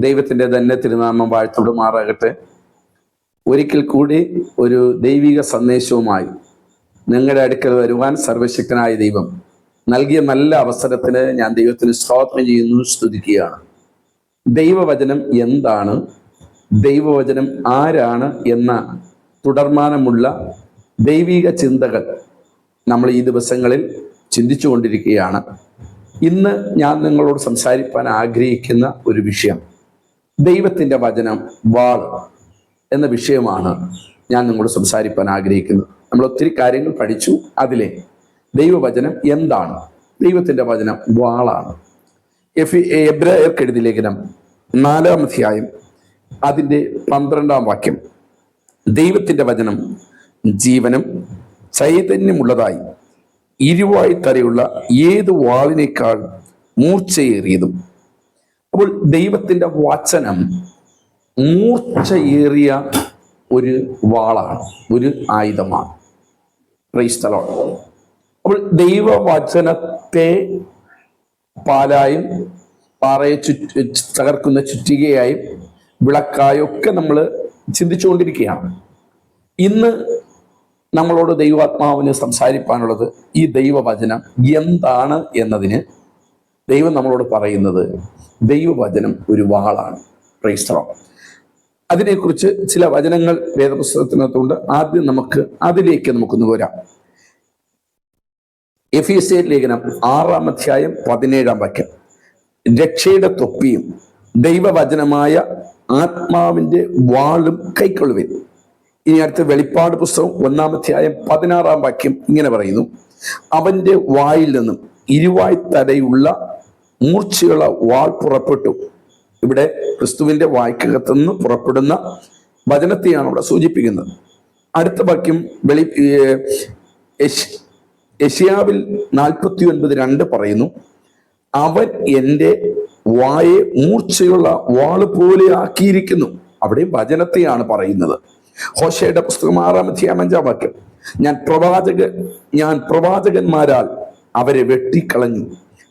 ദൈവത്തിൻ്റെ തന്നെ തിരുനാമം വാഴ്ത്തപ്പെടുമാറാകട്ടെ. ഒരിക്കൽ കൂടി ഒരു ദൈവിക സന്ദേശവുമായി നിങ്ങളുടെ അടുക്കൽ വരുവാൻ സർവശക്തനായ ദൈവം നൽകിയ നല്ല അവസരത്തിന് ഞാൻ ദൈവത്തിന് സ്തോത്രം ചെയ്യുന്നു, സ്തുതിക്കുകയാണ്. ദൈവവചനം എന്താണ്, ദൈവവചനം ആരാണ് എന്ന തുടർമാനമുള്ള ദൈവിക ചിന്തകൾ നമ്മൾ ഈ ദിവസങ്ങളിൽ ചിന്തിച്ചു കൊണ്ടിരിക്കുകയാണ്. ഇന്ന് ഞാൻ നിങ്ങളോട് സംസാരിക്കാൻ ആഗ്രഹിക്കുന്ന ഒരു വിഷയം ദൈവത്തിൻ്റെ വചനം വാൾ എന്ന വിഷയമാണ് ഞാൻ നിങ്ങളോട് സംസാരിക്കാൻ ആഗ്രഹിക്കുന്നത്. നമ്മൾ ഒത്തിരി കാര്യങ്ങൾ പഠിച്ചു. അതിലെ ദൈവവചനം എന്താണ്? ദൈവത്തിൻ്റെ വചനം വാളാണ്. എബ്രായർക്ക് എഴുതിയ ലേഖനം 4-ാം അധ്യായം അതിൻ്റെ 12-ാം വാക്യം, ദൈവത്തിൻ്റെ വചനം ജീവനും ചൈതന്യമുള്ളതായി ഇരുവായി തലയുള്ള ഏത് വാളിനേക്കാൾ മൂർച്ചയേറിയതും. അപ്പോൾ ദൈവത്തിൻ്റെ വചനം മൂർച്ചയേറിയ ഒരു വാളാണ്, ഒരു ആയുധമാണ്. Praise the lord. അപ്പോൾ ദൈവവചനത്തെ പാലായും പാറയെ തകർക്കുന്ന ചുറ്റികയായും വിളക്കായും ഒക്കെ നമ്മൾ ചിന്തിച്ചുകൊണ്ടിരിക്കുകയാണ്. ഇന്ന് നമ്മളോട് ദൈവാത്മാവിന് സംസാരിക്കാനുള്ളത് ഈ ദൈവവചനം എന്താണ് എന്നതിന് ദൈവം നമ്മളോട് പറയുന്നത് ദൈവവചനം ഒരു വാളാണ്. Price the Lord. അതിനെക്കുറിച്ച് ചില വചനങ്ങൾ വേദപുസ്തകത്തിനകത്തുണ്ട്. ആദ്യം അതിലേക്ക് നമുക്കൊന്ന് വരാം. എഫീസ്യ ലേഖനം 6-ാം അധ്യായം 17-ാം വാക്യം, രക്ഷയുടെ തൊപ്പിയും ദൈവവചനമായ ആത്മാവിന്റെ വാളും കൈക്കൊള്ളുവിൻ. ഇനി അടുത്ത വെളിപ്പാട് പുസ്തകം 1-ാം അധ്യായം 16-ാം വാക്യം ഇങ്ങനെ പറയുന്നു, അവന്റെ വായിൽ നിന്നും ഇരുവായ് തലയുള്ള മൂർച്ചയുള്ള വാൾ പുറപ്പെട്ടു. ഇവിടെ ക്രിസ്തുവിന്റെ വായ്ക്കകത്തുനിന്ന് പുറപ്പെടുന്ന വചനത്തെയാണ് ഇവിടെ സൂചിപ്പിക്കുന്നത്. അടുത്ത വാക്യം യെശയ്യാവിൽ 49:2 പറയുന്നു, അവൻ എൻ്റെ വായെ മൂർച്ചയുള്ള വാള് പോലെ ആക്കിയിരിക്കുന്നു. അവിടെ വചനത്തെയാണ് പറയുന്നത്. ഹോശേയുടെ പുസ്തകം 6-ാം അധ്യായം 5-ാം വാക്യം, ഞാൻ പ്രവാചകന്മാരാൽ അവരെ വെട്ടിക്കളഞ്ഞു,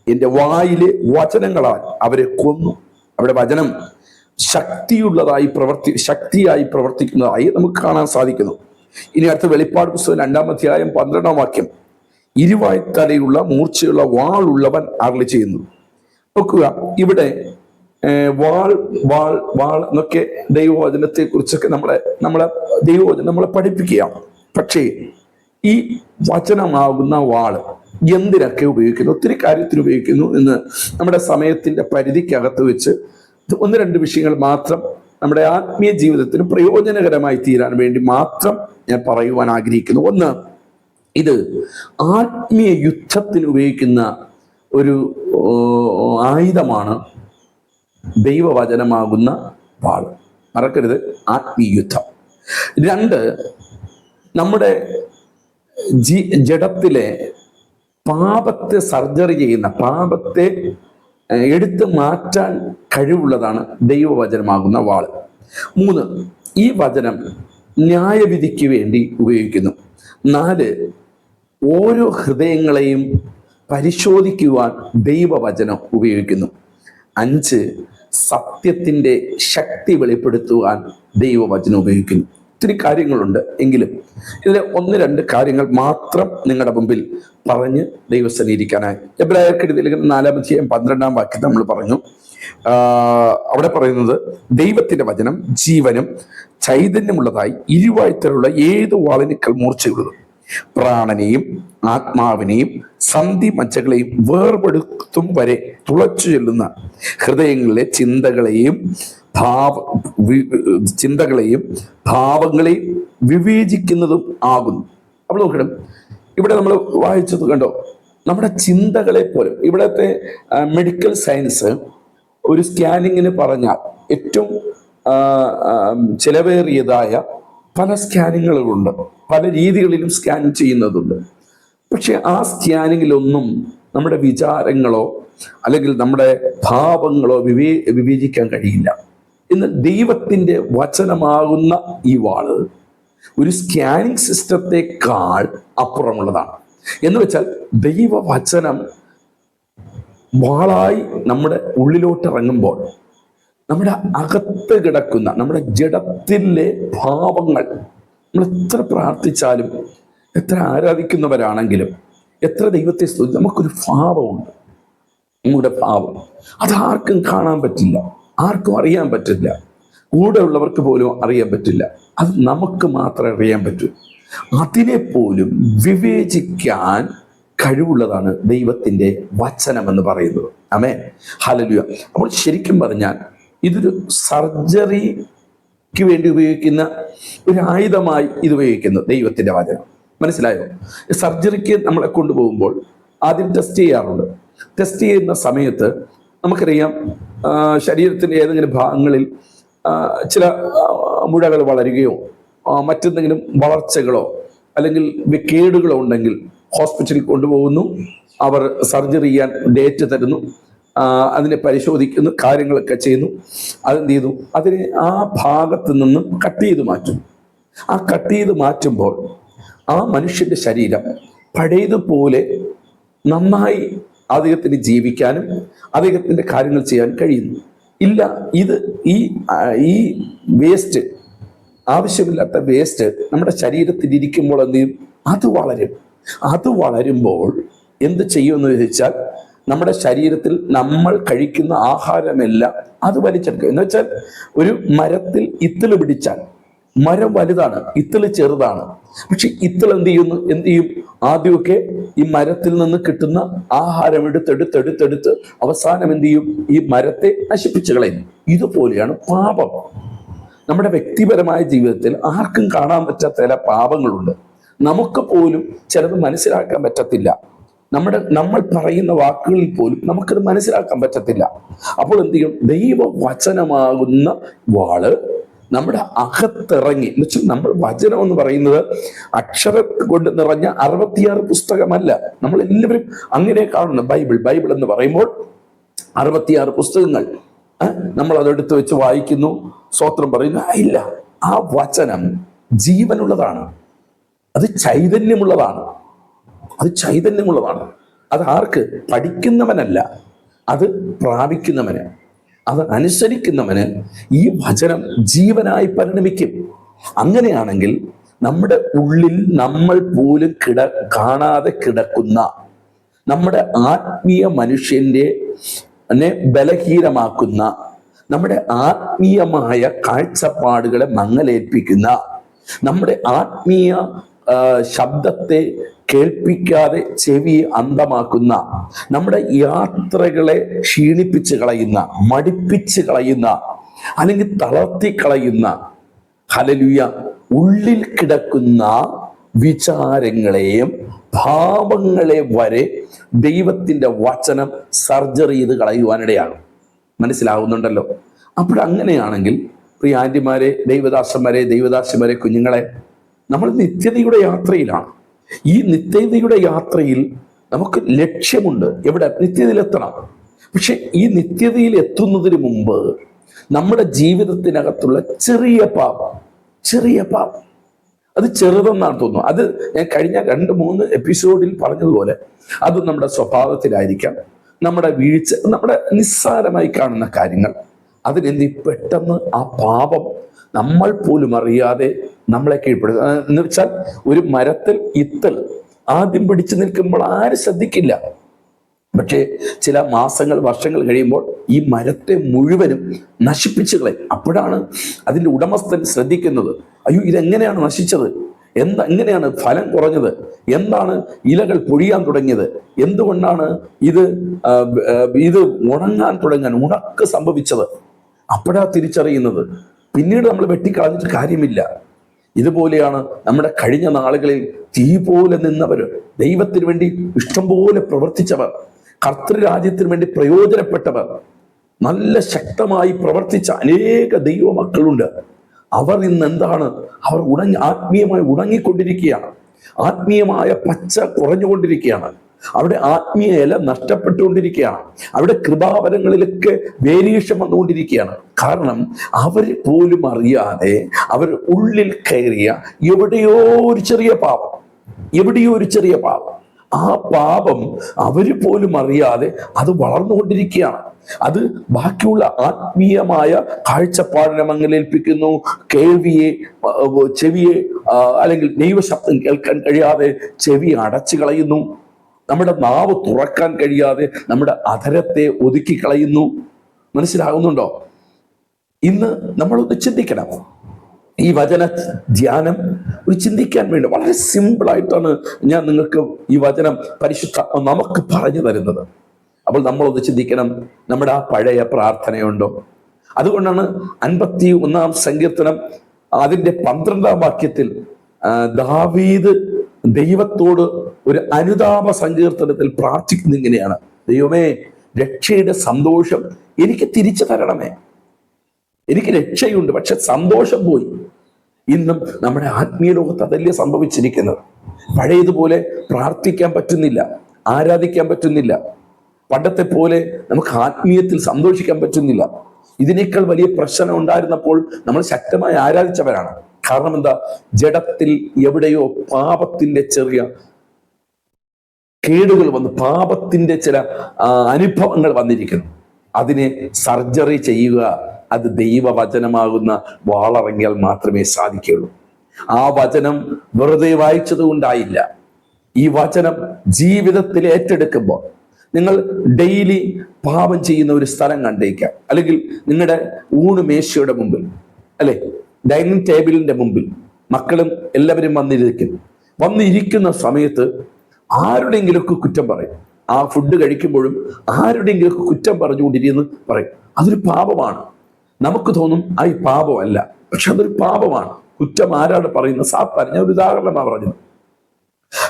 എൻ്റെ വായിലെ വചനങ്ങളാൽ അവരെ കൊന്നു. അവിടെ വചനം ശക്തിയായി പ്രവർത്തിക്കുന്നതായി നമുക്ക് കാണാൻ സാധിക്കുന്നു. ഇനി അടുത്ത വെളിപ്പാട് പുസ്തകം 2-ാം അധ്യായം 12-ാം വാക്യം, ഇരുവായ് തലയുള്ള മൂർച്ചയുള്ള വാളുള്ളവൻ അരുളി ചെയ്യുന്നു. നോക്കുക, ഇവിടെ വാൾ എന്നൊക്കെ ദൈവവചനത്തെ കുറിച്ചൊക്കെ ദൈവവചനം നമ്മളെ പഠിപ്പിക്കുകയാണ്. പക്ഷേ ഈ വചനമാകുന്ന വാള് എന്തിനൊക്കെ ഉപയോഗിക്കുന്നു? ഒത്തിരി കാര്യത്തിന് ഉപയോഗിക്കുന്നു എന്ന് നമ്മുടെ സമയത്തിന്റെ പരിധിക്കകത്ത് വെച്ച് 1-2 വിഷയങ്ങൾ മാത്രം നമ്മുടെ ആത്മീയ ജീവിതത്തിന് പ്രയോജനകരമായി തീരാൻ വേണ്ടി മാത്രം ഞാൻ പറയുവാൻ ആഗ്രഹിക്കുന്നു. ഒന്ന്, ഇത് ആത്മീയ യുദ്ധത്തിന് ഉപയോഗിക്കുന്ന ഒരു ആയുധമാണ് ദൈവവചനമാകുന്ന വാള്. മറക്കരുത്, ആത്മീയ യുദ്ധം. 2, നമ്മുടെ ജഡത്തിലെ പാപത്തെ സർജറി ചെയ്യുന്ന, പാപത്തെ എടുത്തു മാറ്റാൻ കഴിവുള്ളതാണ് ദൈവവചനമാകുന്ന വാള്. 3, ഈ വചനം ന്യായവിധിക്ക് വേണ്ടി ഉപയോഗിക്കുന്നു. 4, ഓരോ ഹൃദയങ്ങളെയും പരിശോധിക്കുവാൻ ദൈവവചനം ഉപയോഗിക്കുന്നു. 5, സത്യത്തിൻ്റെ ശക്തി വെളിപ്പെടുത്തുവാൻ ദൈവവചനം ഉപയോഗിക്കുന്നു. ഒത്തിരി കാര്യങ്ങളുണ്ട്, എങ്കിലും ഇതിലെ 1-2 കാര്യങ്ങൾ മാത്രം നിങ്ങളുടെ മുമ്പിൽ പറഞ്ഞ് ദൈവസന്നിധിക്കാനായി. എബ്രായർക്ക് എഴുതിയ ലേഖനം 4-ാം അധ്യായം 12-ാം വാക്യം നമ്മൾ പറഞ്ഞു. അവിടെ പറയുന്നത് ദൈവത്തിന്റെ വചനം ജീവനും ചൈതന്യമുള്ളതായി ഇരുവായ് തലയുള്ള ഏത് വാളിനേക്കാൾ മൂർച്ചയുള്ളതും പ്രാണനെയും ആത്മാവിനെയും സന്ധി മജ്ജകളെയും വേർപെടുത്തും വരെ തുളച്ചു ചെല്ലുന്ന ഹൃദയങ്ങളിലെ ചിന്തകളെയും ഭാവങ്ങളെയും വിവേചിക്കുന്നതും ആകുന്നു. അപ്പോൾ നോക്കണം, ഇവിടെ നമ്മൾ വായിച്ചത് കണ്ടോ, നമ്മുടെ ചിന്തകളെ പോലും ഇവിടത്തെ മെഡിക്കൽ സയൻസ് ഒരു സ്കാനിങ്ങിന് പറഞ്ഞാൽ ഏറ്റവും ചിലവേറിയതായ പല സ്കാനിങ്ങുകളുണ്ട്, പല രീതികളിലും സ്കാൻ ചെയ്യുന്നതുണ്ട്. പക്ഷെ ആ സ്കാനിങ്ങിലൊന്നും നമ്മുടെ വിചാരങ്ങളോ അല്ലെങ്കിൽ നമ്മുടെ ഭാവങ്ങളോ വിവേചിക്കാൻ കഴിയില്ല. ഇന്ന് ദൈവത്തിൻ്റെ വചനമാകുന്ന ഈ വാള് ഒരു സ്കാനിങ് സിസ്റ്റത്തെക്കാൾ അപ്പുറമുള്ളതാണ്. എന്ന് വെച്ചാൽ ദൈവവചനം വാളായി നമ്മുടെ ഉള്ളിലോട്ട് ഇറങ്ങുമ്പോൾ നമ്മുടെ അകത്ത് കിടക്കുന്ന നമ്മുടെ ജഡത്തിലെ ഭാവങ്ങൾ, നമ്മൾ എത്ര പ്രാർത്ഥിച്ചാലും എത്ര ആരാധിക്കുന്നവരാണെങ്കിലും എത്ര ദൈവത്തെ സ്തുതി, നമുക്കൊരു ഭാവമുണ്ട്. നമ്മുടെ ഭാവം അതാർക്കും കാണാൻ പറ്റില്ല, ആർക്കും അറിയാൻ പറ്റില്ല, കൂടെ ഉള്ളവർക്ക് പോലും അറിയാൻ പറ്റില്ല. അത് നമുക്ക് മാത്രമേ അറിയാൻ പറ്റൂ. അതിനെ പോലും വിവേചിക്കാൻ കഴിവുള്ളതാണ് ദൈവത്തിൻ്റെ വചനം എന്ന് പറയുന്നത്. ആമേൻ, ഹല്ലേലൂയ. അപ്പോൾ ശരിക്കും പറഞ്ഞാൽ ഇതൊരു സർജറിക്ക് വേണ്ടി ഉപയോഗിക്കുന്ന ഒരു ആയുധമായി ഇത് ഉപയോഗിക്കുന്നു ദൈവത്തിൻ്റെ വചനം. മനസ്സിലായോ? സർജറിക്ക് നമ്മളെ കൊണ്ടുപോകുമ്പോൾ ആദ്യം ടെസ്റ്റ് ചെയ്യാറുണ്ട്. ടെസ്റ്റ് ചെയ്യുന്ന സമയത്ത് നമുക്കറിയാം, ശരീരത്തിൻ്റെ ഏതെങ്കിലും ഭാഗങ്ങളിൽ ചില മുഴകൾ വളരുകയോ മറ്റെന്തെങ്കിലും വളർച്ചകളോ അല്ലെങ്കിൽ കേടുകളോ ഉണ്ടെങ്കിൽ ഹോസ്പിറ്റലിൽ കൊണ്ടുപോകുന്നു. അവർ സർജറി ചെയ്യാൻ ഡേറ്റ് തരുന്നു, അതിനെ പരിശോധിക്കുന്നു, കാര്യങ്ങളൊക്കെ ചെയ്യുന്നു. അതെന്ത് ചെയ്തു, അതിനെ ആ ഭാഗത്ത് നിന്നും കട്ട് ചെയ്ത് മാറ്റും. ആ കട്ട് ചെയ്ത് മാറ്റുമ്പോൾ ആ മനുഷ്യൻ്റെ ശരീരം പഴയതുപോലെ നന്നായി അദ്ദേഹത്തിന് ജീവിക്കാനും അദ്ദേഹത്തിൻ്റെ കാര്യങ്ങൾ ചെയ്യാൻ കഴിയുന്നു. ഇല്ല, ഇത് ഈ വേസ്റ്റ്, ആവശ്യമില്ലാത്ത വേസ്റ്റ് നമ്മുടെ ശരീരത്തിൽ ഇരിക്കുമ്പോൾ എന്ത് ചെയ്യും, അത് വളരും. അത് വളരുമ്പോൾ എന്ത് ചെയ്യുമെന്ന് ചോദിച്ചാൽ നമ്മുടെ ശരീരത്തിൽ നമ്മൾ കഴിക്കുന്ന ആഹാരമെല്ലാം അത് വലിച്ചെടുക്കും. എന്ന് വെച്ചാൽ ഒരു മരത്തിൽ ഇത്തിള് പിടിച്ചാൽ മരം വലുതാണ്, ഇത്തിള് ചെറുതാണ്. പക്ഷെ ഇത്തിൾ എന്ത് ചെയ്യും, ആദ്യമൊക്കെ ഈ മരത്തിൽ നിന്ന് കിട്ടുന്ന ആഹാരം എടുത്തെടുത്ത് അവസാനം എന്ത് ചെയ്യും, ഈ മരത്തെ നശിപ്പിച്ചു കളയും. ഇതുപോലെയാണ് പാപം. നമ്മുടെ വ്യക്തിപരമായ ജീവിതത്തിൽ ആർക്കും കാണാൻ പറ്റാത്ത ചില പാപങ്ങളുണ്ട്. നമുക്ക് പോലും ചിലത് മനസ്സിലാക്കാൻ പറ്റത്തില്ല. നമ്മൾ പറയുന്ന വാക്കുകളിൽ പോലും നമുക്കത് മനസ്സിലാക്കാൻ പറ്റത്തില്ല. അപ്പോൾ എന്ത് ചെയ്യും, ദൈവവചനമാകുന്ന വാള് നമ്മുടെ അകത്തിറങ്ങി, എന്ന് വെച്ചാൽ നമ്മൾ വചനം എന്ന് പറയുന്നത് അക്ഷരം കൊണ്ട് നിറഞ്ഞ 66 പുസ്തകമല്ല. നമ്മൾ എല്ലാവരും അങ്ങനെ കാണുന്നു. ബൈബിൾ എന്ന് പറയുമ്പോൾ 66 പുസ്തകങ്ങൾ നമ്മൾ അതെടുത്ത് വെച്ച് വായിക്കുന്നു, സ്തോത്രം പറയുന്നു. ഇല്ല, ആ വചനം ജീവനുള്ളതാണ്, അത് ചൈതന്യമുള്ളതാണ്. അത് ആർക്ക്? പഠിക്കുന്നവനല്ല, അത് പ്രാപിക്കുന്നവന്, അത് അനുസരിക്കുന്നവന് ഈ വചനം ജീവനായി പരിണമിക്കും. അങ്ങനെയാണെങ്കിൽ നമ്മുടെ ഉള്ളിൽ നമ്മൾ പോലും കാണാതെ കിടക്കുന്ന നമ്മുടെ ആത്മീയ മനുഷ്യന്റെ ബലഹീനമാക്കുന്ന, നമ്മുടെ ആത്മീയമായ കാഴ്ചപ്പാടുകളെ മങ്ങലേൽപ്പിക്കുന്ന, നമ്മുടെ ആത്മീയ ശബ്ദത്തെ കേൾപ്പിക്കാതെ ചെവി അന്ധമാക്കുന്ന, നമ്മുടെ യാത്രകളെ ക്ഷീണിപ്പിച്ച് കളയുന്ന, മടിപ്പിച്ച് കളയുന്ന, അല്ലെങ്കിൽ തളർത്തി കളയുന്ന, ഹല്ലേലൂയ, ഉള്ളിൽ കിടക്കുന്ന വിചാരങ്ങളെയും ഭാവങ്ങളെ വരെ ദൈവത്തിൻ്റെ വചനം സർജറി ചെയ്ത് കളയുവാനിടയാണ്. മനസ്സിലാവുന്നുണ്ടല്ലോ? അപ്പോഴങ്ങനെയാണെങ്കിൽ പ്രിയ ആന്റിമാരെ, ദൈവദാസന്മാരെ, കുഞ്ഞുങ്ങളെ, നമ്മൾ നിത്യതയുടെ യാത്രയിലാണ്. ഈ നിത്യതയുടെ യാത്രയിൽ നമുക്ക് ലക്ഷ്യമുണ്ട്. എവിടെ? നിത്യതയിലെത്തണം. പക്ഷെ ഈ നിത്യതയിൽ എത്തുന്നതിന് മുമ്പ് നമ്മുടെ ജീവിതത്തിനകത്തുള്ള ചെറിയ പാപം അത് ചെറുതെന്നാണ് തോന്നുന്നു. അത് ഞാൻ കഴിഞ്ഞ 2-3 എപ്പിസോഡിൽ പറഞ്ഞതുപോലെ അത് നമ്മുടെ സ്വഭാവത്തിലായിരിക്കാം, നമ്മുടെ വീഴ്ച, നമ്മുടെ നിസ്സാരമായി കാണുന്ന കാര്യങ്ങൾ. അതിനെന്ത് പെട്ടെന്ന് ആ പാപം നമ്മൾ പോലും അറിയാതെ നമ്മളെ കീഴ്പ്പെടുത്തുക. എന്ന് വെച്ചാൽ ഒരു മരത്തിൽ ഇത്തൾ ആദ്യം പിടിച്ചു നിൽക്കുമ്പോൾ ആരും ശ്രദ്ധിക്കില്ല. പക്ഷേ ചില മാസങ്ങൾ, വർഷങ്ങൾ കഴിയുമ്പോൾ ഈ മരത്തെ മുഴുവനും നശിപ്പിച്ചു കളയും. അപ്പോഴാണ് അതിൻ്റെ ഉടമസ്ഥൻ ശ്രദ്ധിക്കുന്നത്, അയ്യോ ഇതെങ്ങനെയാണ് നശിച്ചത്, എങ്ങനെയാണ് ഫലം കുറഞ്ഞത്, എന്താണ് ഇലകൾ പൊഴിയാൻ തുടങ്ങിയത്, എന്തുകൊണ്ടാണ് ഇത് ഉണക്ക് സംഭവിച്ചത്. അപ്പോഴാ തിരിച്ചറിയുന്നത്. പിന്നീട് നമ്മൾ വെട്ടിക്കളഞ്ഞിട്ട് കാര്യമില്ല. ഇതുപോലെയാണ് നമ്മുടെ കഴിഞ്ഞ നാളുകളിൽ തീ പോലെ നിന്നവർ, ദൈവത്തിന് വേണ്ടി ഇഷ്ടംപോലെ പ്രവർത്തിച്ചവർ, കർത്തൃരാജ്യത്തിന് വേണ്ടി പ്രയോജനപ്പെട്ടവർ, നല്ല ശക്തമായി പ്രവർത്തിച്ച അനേക ദൈവമക്കളുണ്ട്. അവർ ഇന്ന് എന്താണ്? അവർ ആത്മീയമായി ഉണങ്ങിക്കൊണ്ടിരിക്കുകയാണ്. ആത്മീയമായ പച്ച കുറഞ്ഞുകൊണ്ടിരിക്കുകയാണ്. അവിടെ ആത്മീയ ഇല നഷ്ടപ്പെട്ടുകൊണ്ടിരിക്കുകയാണ്. അവിടെ കൃപാവരങ്ങളിലൊക്കെ വേരിയേഷൻ വന്നുകൊണ്ടിരിക്കുകയാണ്. കാരണം അവർ പോലും അറിയാതെ അവർ ഉള്ളിൽ കയറിയ എവിടെയോ ഒരു ചെറിയ പാപം, ആ പാപം അവര് പോലും അറിയാതെ അത് വളർന്നുകൊണ്ടിരിക്കുകയാണ്. അത് ബാക്കിയുള്ള ആത്മീയമായ കാഴ്ചപ്പാടിനെ മങ്ങലേൽപ്പിക്കുന്നു. കേൾവിയെ, ചെവിയെ, അല്ലെങ്കിൽ ദൈവശബ്ദം കേൾക്കാൻ കഴിയാതെ ചെവി അടച്ചു കളയുന്നു. നമ്മുടെ നാവ് തുറക്കാൻ കഴിയാതെ നമ്മുടെ അധരത്തെ ഒതുക്കി കളയുന്നു. മനസ്സിലാകുന്നുണ്ടോ? ഇന്ന് നമ്മളൊന്ന് ചിന്തിക്കണം. ഈ വചന ധ്യാനം ഒരു ചിന്തിക്കാൻ വേണ്ടി വളരെ സിമ്പിളായിട്ടാണ് ഞാൻ നിങ്ങൾക്ക് ഈ വചനം പരിശുദ്ധ നമുക്ക് പറഞ്ഞു തരുന്നത്. അപ്പോൾ നമ്മളൊന്ന് ചിന്തിക്കണം, നമ്മുടെ ആ പഴയ പ്രാർത്ഥനയുണ്ടോ? അതുകൊണ്ടാണ് 51-ാം സങ്കീർത്തനം അതിന്റെ 12-ാം വാക്യത്തിൽ ദാവീദ് ദൈവത്തോട് ഒരു അനുതാപ സങ്കീർത്തനത്തിൽ പ്രാർത്ഥിക്കുന്നത് ഇങ്ങനെയാണ്: ദൈവമേ, രക്ഷയുടെ സന്തോഷം എനിക്ക് തിരിച്ചു തരണമേ. എനിക്ക് രക്ഷയുണ്ട്, പക്ഷെ സന്തോഷം പോയി. ഇന്നും നമ്മുടെ ആത്മീയ ലോകത്ത് അതല്ലേ സംഭവിച്ചിരിക്കുന്നത്. പഴയതുപോലെ പ്രാർത്ഥിക്കാൻ പറ്റുന്നില്ല, ആരാധിക്കാൻ പറ്റുന്നില്ല, പണ്ടത്തെ പോലെ നമുക്ക് ആത്മീയത്തിൽ സന്തോഷിക്കാൻ പറ്റുന്നില്ല. ഇതിനേക്കാൾ വലിയ പ്രശ്നം ഉണ്ടായിരുന്നപ്പോൾ നമ്മൾ ശക്തമായി ആരാധിച്ചവരാണ്. കാരണം എന്താ? ജഡത്തിൽ എവിടെയോ പാപത്തിന്റെ ചെറിയ കേടുകൾ വന്ന്, പാപത്തിന്റെ ചില അനുഭവങ്ങൾ വന്നിരിക്കുന്നു. അതിനെ സർജറി ചെയ്യുക അത് ദൈവവചനമാകുന്ന വാളറങ്ങിയാൽ മാത്രമേ സാധിക്കുകയുള്ളൂ. ആ വചനം വെറുതെ വായിച്ചത് കൊണ്ടായില്ല. ഈ വചനം ജീവിതത്തിൽ ഏറ്റെടുക്കുമ്പോൾ നിങ്ങൾ ഡെയിലി പാപം ചെയ്യുന്ന ഒരു സ്ഥലം കണ്ടേക്കാം. അല്ലെങ്കിൽ നിങ്ങളുടെ ഊണ് മേശയുടെ മുമ്പിൽ, അല്ലെ, ഡൈനിങ് ടേബിളിന്റെ മുമ്പിൽ മക്കളും എല്ലാവരും വന്നിരിക്കുന്ന സമയത്ത് ആരുടെയെങ്കിലുമൊക്കെ കുറ്റം പറയും. ആ ഫുഡ് കഴിക്കുമ്പോഴും ആരുടെയെങ്കിലുമൊക്കെ കുറ്റം പറഞ്ഞുകൊണ്ടിരിക്കുന്നു പറയും. അതൊരു പാപമാണ്. നമുക്ക് തോന്നും ഈ പാപമല്ല, പക്ഷെ അതൊരു പാപമാണ്. കുറ്റം ആരാണ് പറയുന്നത്? സാത്താൻ. ഞാൻ ഒരു ഉദാഹരണമാണ് പറഞ്ഞത്.